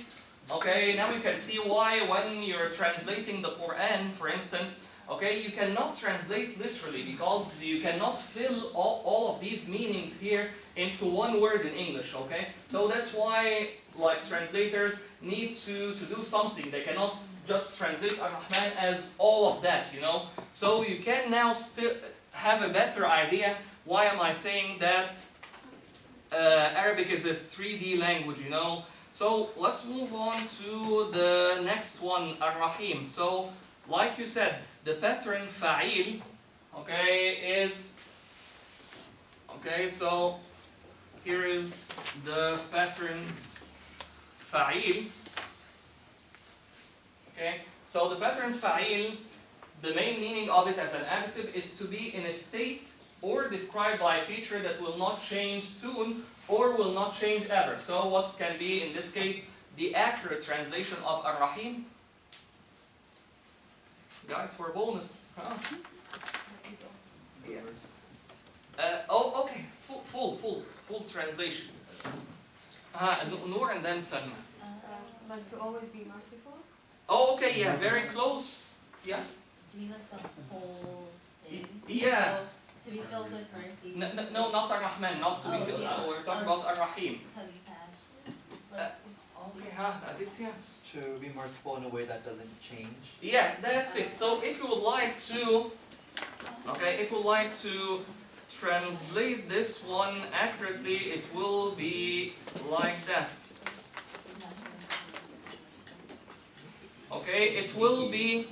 when you're translating the Quran, for instance, okay, you cannot translate literally because you cannot fill all of these meanings here into one word in English, okay? So that's why, translators need to do something. They cannot just translate Ar-Rahman as all of that, So you can now still have a better idea. Why am I saying that Arabic is a 3D language, So let's move on to the next one, Ar-Rahim. So, like you said, the pattern fa'il, is, so here is the pattern fa'il. So the pattern fa'il, the main meaning of it as an adjective is to be in a state or described by a feature that will not change soon or will not change ever. So what can be, in this case, the accurate translation of Ar-Rahim? Guys, for a bonus. Huh? Yeah. Okay. Full translation. Noor and then Salma. But to always be merciful? Oh, okay, yeah, very close. Yeah? Do you mean like the whole thing? Yeah. So, to To be filled with mercy. No, not Ar-Rahman, not to be filled. We're talking about Ar-Rahim. Okay, Aditya? To be merciful in a way that doesn't change. Yeah, that's it. So if you would like to, if you would like to translate this one accurately, it will be like that. Okay, it will be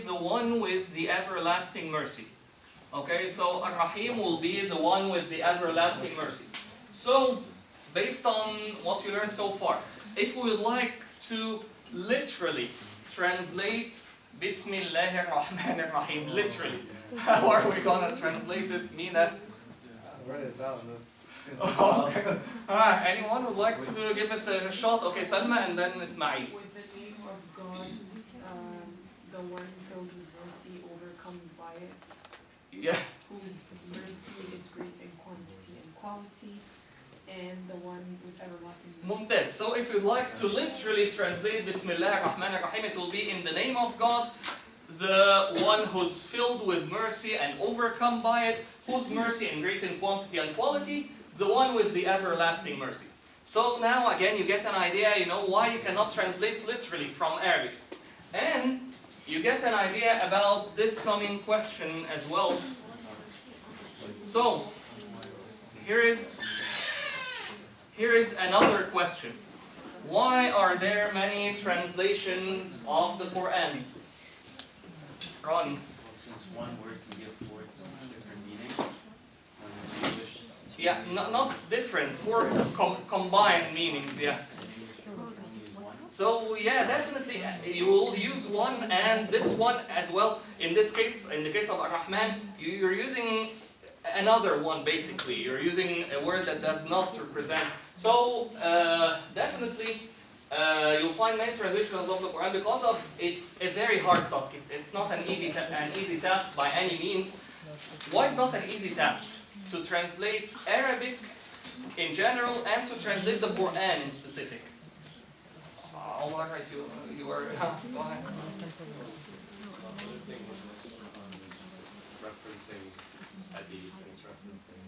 the one with the everlasting mercy. Okay, so Ar-Rahim will be the one with the everlasting mercy. So, based on what you learned so far, if we would like to literally translate Bismillahir Rahmanir Rahim, literally, how are we gonna translate it, Mina? Write it down. Okay. Anyone would like to give it a shot? Okay, Salma and then Ismail. With the name of God, the one filled with mercy, overcome by it, Yeah. whose mercy is great in quantity and quality, and the one with everlasting mercy. Mumtaz. So if you'd like to literally translate Bismillah ar-Rahman ar-Rahim, it will be in the name of God, the one who's filled with mercy and overcome by it, whose mercy is great in quantity and quality, the one with the everlasting mercy. So now again you get an idea, why you cannot translate literally from Arabic. And you get an idea about this coming question as well. So, here is another question. Why are there many translations of the Quran? Ronnie. Well, since one word can give forth different meanings, some in English. Yeah, not different, four combined meanings, yeah. So yeah, definitely you will use one and this one as well. In this case, in the case of Ar-Rahman, you're using another one basically. You're using a word that does not represent. So definitely you'll find many translations of the Quran because of it's a very hard task. It's not an easy task by any means. Why is not an easy task? To translate Arabic in general and to translate the Quran in specific. Omar, if you were go ahead. Referencing hadith, it's referencing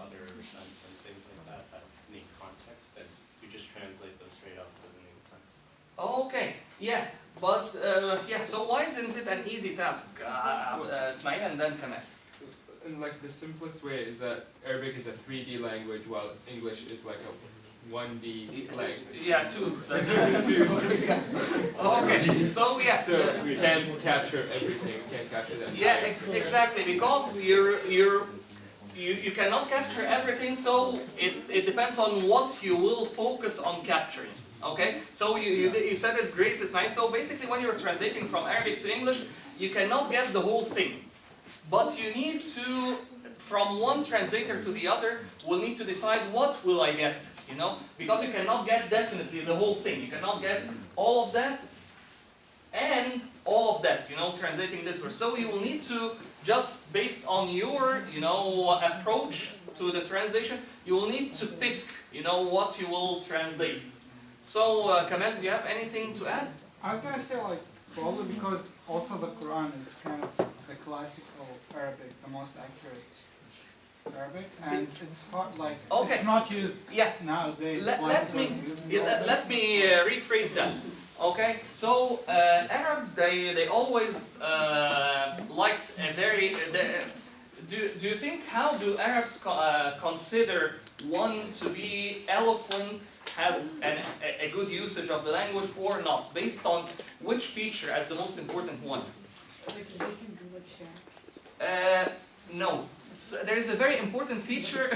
other events and things like that need context, and you just translate them straight up, doesn't make sense. Okay, yeah, but so why isn't it an easy task? Ismail and then Kamal. And like the simplest way is that Arabic is a 3D language while English is like a 1D language. Yeah, two. Okay, so yeah. So we can't capture everything. We can't capture that. Yeah, exactly. Because you cannot capture everything, so it depends on what you will focus on capturing. Okay, so you said it great, Ismail. So basically, when you're translating from Arabic to English, you cannot get the whole thing, but you need to. From one translator to the other, will need to decide what will I get, because you cannot get definitely the whole thing. You cannot get all of that and all of that, translating this verse. So you will need to, just based on your, approach to the translation, you will need to pick, what you will translate. So, Kamal, do you have anything to add? I was gonna say probably because also the Quran is kind of the classical Arabic, the most accurate Arabic, and it's hard, it's not used nowadays. Let me rephrase that. Okay, so Arabs they always liked a very. Do you think how do Arabs consider one to be eloquent, has a good usage of the language or not, based on which feature as the most important one? Like they can do like share. No. There is a very important feature.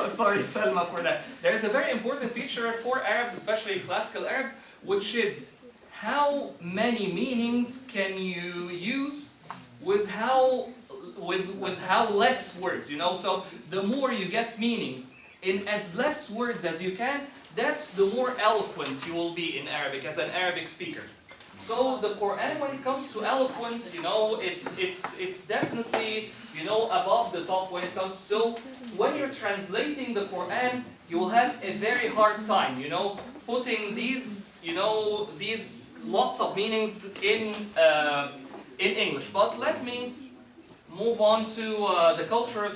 Sorry, Selma, for that. There is a very important feature for Arabs, especially classical Arabs, which is how many meanings can you use with how less words. So the more you get meanings in as less words as you can, that's the more eloquent you will be in Arabic as an Arabic speaker. So the Quran, when it comes to eloquence, it's definitely, above the top when it comes. So when you're translating the Quran, you will have a very hard time, you know, putting these, you know, these lots of meanings in English. But let me move on to the cultural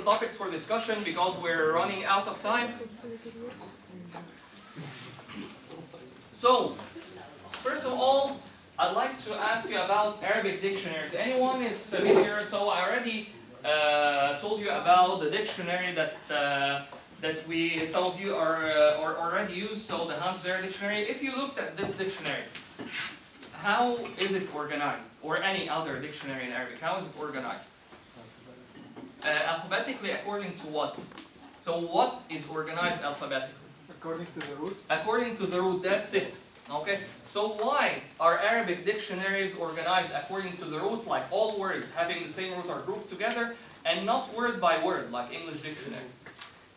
topics for discussion because we're running out of time. So, first of all, I'd like to ask you about Arabic dictionaries. Anyone is familiar? So I already told you about the dictionary that some of you are already used. So the Hansberry dictionary. If you looked at this dictionary, how is it organized? Or any other dictionary in Arabic, how is it organized? Alphabetically, according to what? So what is organized alphabetically? According to the root? According to the root, that's it. Okay, so why are Arabic dictionaries organized according to the root, like all words having the same root are grouped together, and not word by word, like English dictionaries?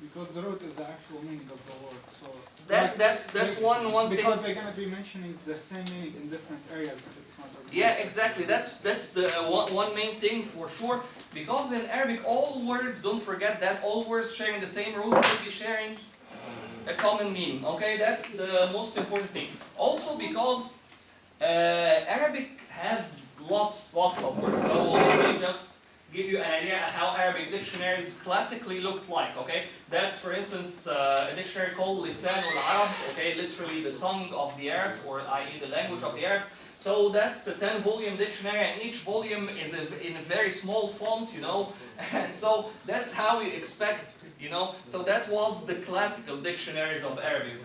Because the root is the actual meaning of the word. So that's one thing. Because they're going to be mentioning the same meaning in different areas if it's not organized. Yeah, exactly. That's the one main thing for sure. Because in Arabic, all words, don't forget that, all words sharing the same root will be sharing a common meaning. Okay, that's the most important thing. Also because Arabic has lots of words. So let me just give you an idea of how Arabic dictionaries classically looked like. Okay, that's for instance a dictionary called Lisan al-Arab. Okay, literally the tongue of the Arabs, or i.e. the language of the Arabs. So that's a 10-volume dictionary, and each volume is in a very small font, you know, and so that's how you expect, you know. So that was the classical dictionaries of Arabic.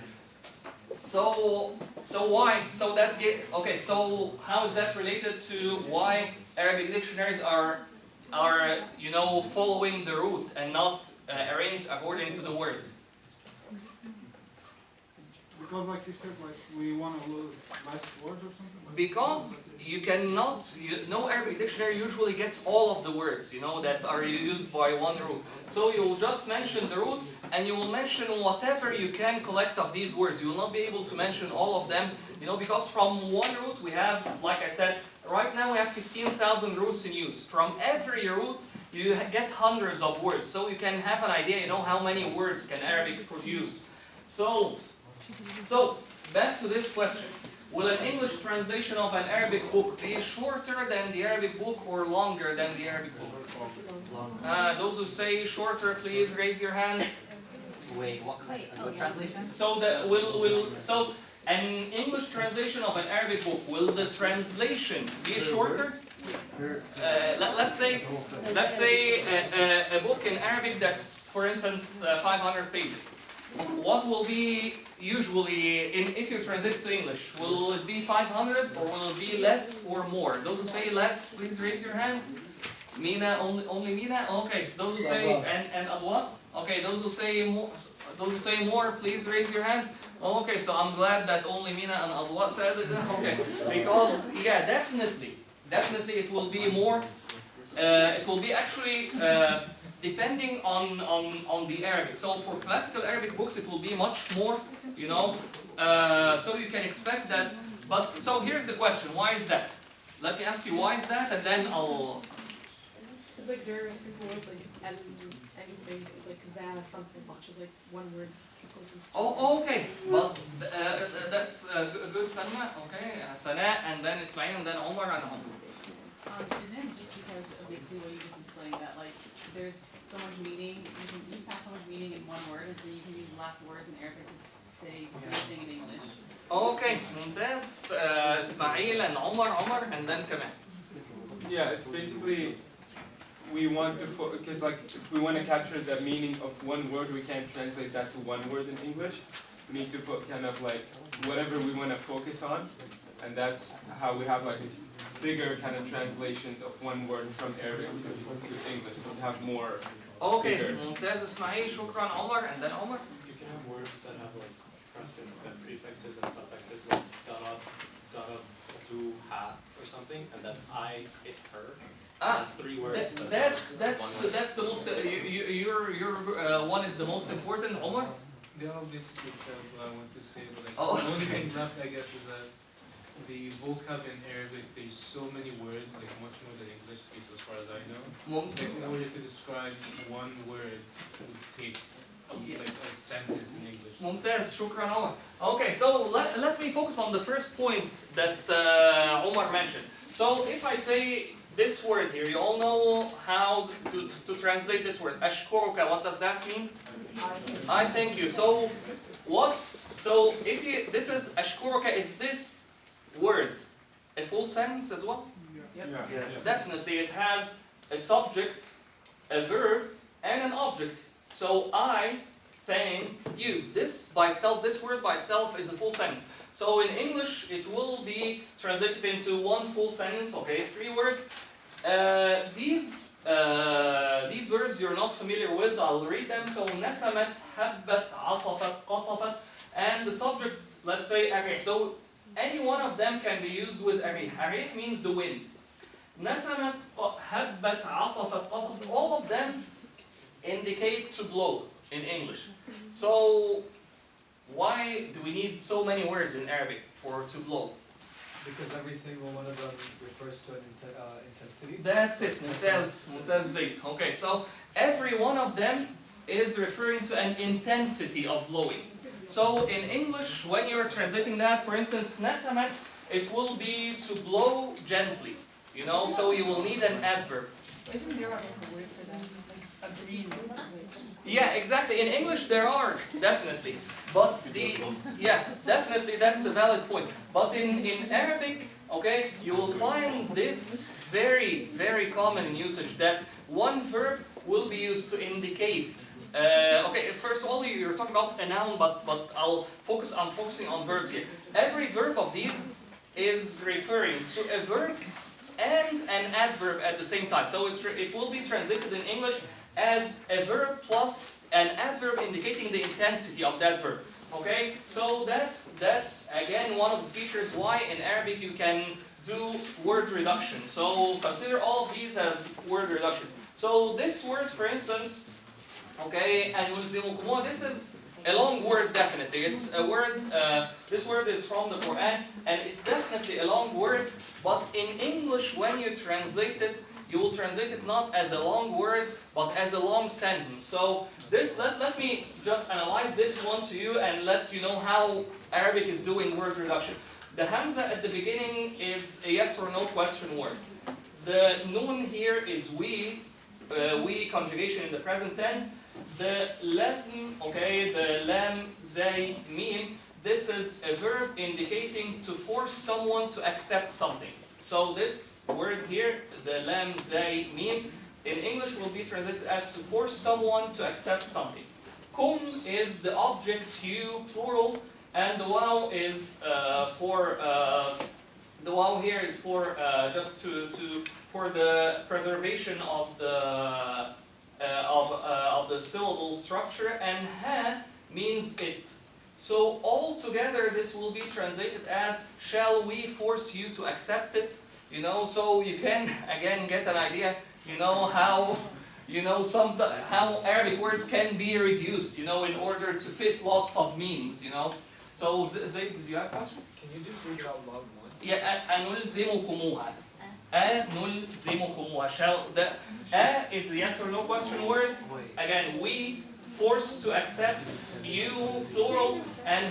So why? So that okay. So how is that related to why Arabic dictionaries are you know, following the root and not arranged according to the word? Because like you said, like we want to lose less words or something? Because you cannot, no Arabic dictionary usually gets all of the words, you know, that are used by one root. So you will just mention the root, and you will mention whatever you can collect of these words. You will not be able to mention all of them, you know, because from one root we have, like I said, right now we have 15,000 roots in use. From every root you get hundreds of words, so you can have an idea, you know, how many words can Arabic produce. So back to this question. Will an English translation of an Arabic book be shorter than the Arabic book or longer than the Arabic book? Those who say shorter, please raise your hand. Wait, what translation? So so an English translation of an Arabic book, will the translation be shorter? Let's say a book in Arabic that's, for instance, 500 pages. What will be usually, if you translate it to English, will it be 500 or will it be less or more? Those who say less, please raise your hands. Mina, only Mina? Okay, those who say, and what? Okay, those who say more, please raise your hands. Okay, so I'm glad that only Mina and Adwa said it. Okay, because, yeah, definitely it will be more, it will be actually, depending on the Arabic. So for classical Arabic books it will be much more, you know, so you can expect that. But so here's the question, why is that? Let me ask you why is that, and then I'll... It's like there are simple words like anything, it's like that, something much is like one word. Oh, okay. Well, that's a good Salma, okay, Sana, and then Ismail, and then Omar, and Omar. Isn't it just because of basically what you just explained, that like there's so much meaning, you have so much meaning in one word, and so you can use the last words in Arabic to say the same thing in English? Okay, ممتاز. Ismail and Omar, and then Kamal. Yeah, it's basically, we want to, because like, if we want to capture the meaning of one word, we can't translate that to one word in English. We need to put kind of like, whatever we want to focus on, and that's how we have like bigger kind of translations of one word from Arabic to English. We have more. Okay, ممتاز إسماعيل, شكرا Omar, and then Omar. You can have words that have like prefixes and suffixes like dada, do, ha, or something, and that's I, it, her. That's three words. That's the most. Your one is the most important, Omar. They all basically said what I want to say, but like the only thing left, I guess, is that the vocab in Arabic, there's so many words, like much more than English, at least as far as I know. Like in order to describe one word, it would take of sentence in English. ممتاز شكرا عمر. Okay, so let me focus on the first point that Omar mentioned. So if I say this word here, you all know how to translate this word. أشكرك, what does that mean? I thank you. So if you, this is أشكرك, is this word a full sentence as well? Yes. Definitely, it has a subject, a verb, and an object. So I thank you. This by itself, this word by itself is a full sentence. So in English, it will be translated into one full sentence. Okay, 3 words. These verbs you're not familiar with. I'll read them. So نسمت, هبت, عصفت, قصفت, and the subject, let's say أريح. So any one of them can be used with أريح. أريح means the wind. نسمت, هبت, عصفت, قصفت. All of them indicate to blow in English. So why do we need so many words in Arabic for to blow? Because every single one of them refers to an intensity. That's it. ممتاز زيد. Okay, so every one of them is referring to an intensity of blowing. So in English, when you're translating that, for instance, نسمت, it will be to blow gently. You know, so you will need an adverb. Isn't there like a word for that? Like a breeze? Yeah, exactly. In English there are, definitely. But definitely that's a valid point. But in Arabic, okay, you will find this very, very common in usage, that one verb will be used to indicate. Okay, first of all, you're talking about a noun, but I'm focusing on verbs here. Every verb of these is referring to a verb and an adverb at the same time. So it will be translated in English as a verb plus an adverb indicating the intensity of that verb. Okay, so that's again one of the features why in Arabic you can do word reduction. So consider all of these as word reduction. So this word, for instance, okay, أنلزمكم, this is a long word, definitely. It's a word, this word is from the Quran, and it's definitely a long word, but in English, when you translate it, you will translate it not as a long word, but as a long sentence. So this, let me just analyze this one to you and let you know how Arabic is doing word reduction. The hamza at the beginning is a yes or no question word. The noon here is we conjugation in the present tense. The lazm, okay, the lam, zay, mim, this is a verb indicating to force someone to accept something. So this word here, the lam, zay, mim, in English will be translated as to force someone to accept something. Kum is the object, you, plural, and the waw is the waw here is for just for the preservation of the syllable structure, and ha means it. So all together this will be translated as, shall we force you to accept it? You know, so you can again get an idea, you know, how how Arabic words can be reduced, you know, in order to fit lots of meanings, you know. So Zayd, did you have a question? Can you just read it out loud once? Yeah, أنلزمكموها. أنلزمكموها. Shall the is a yes or no question word. Again, we force to accept, you plural, and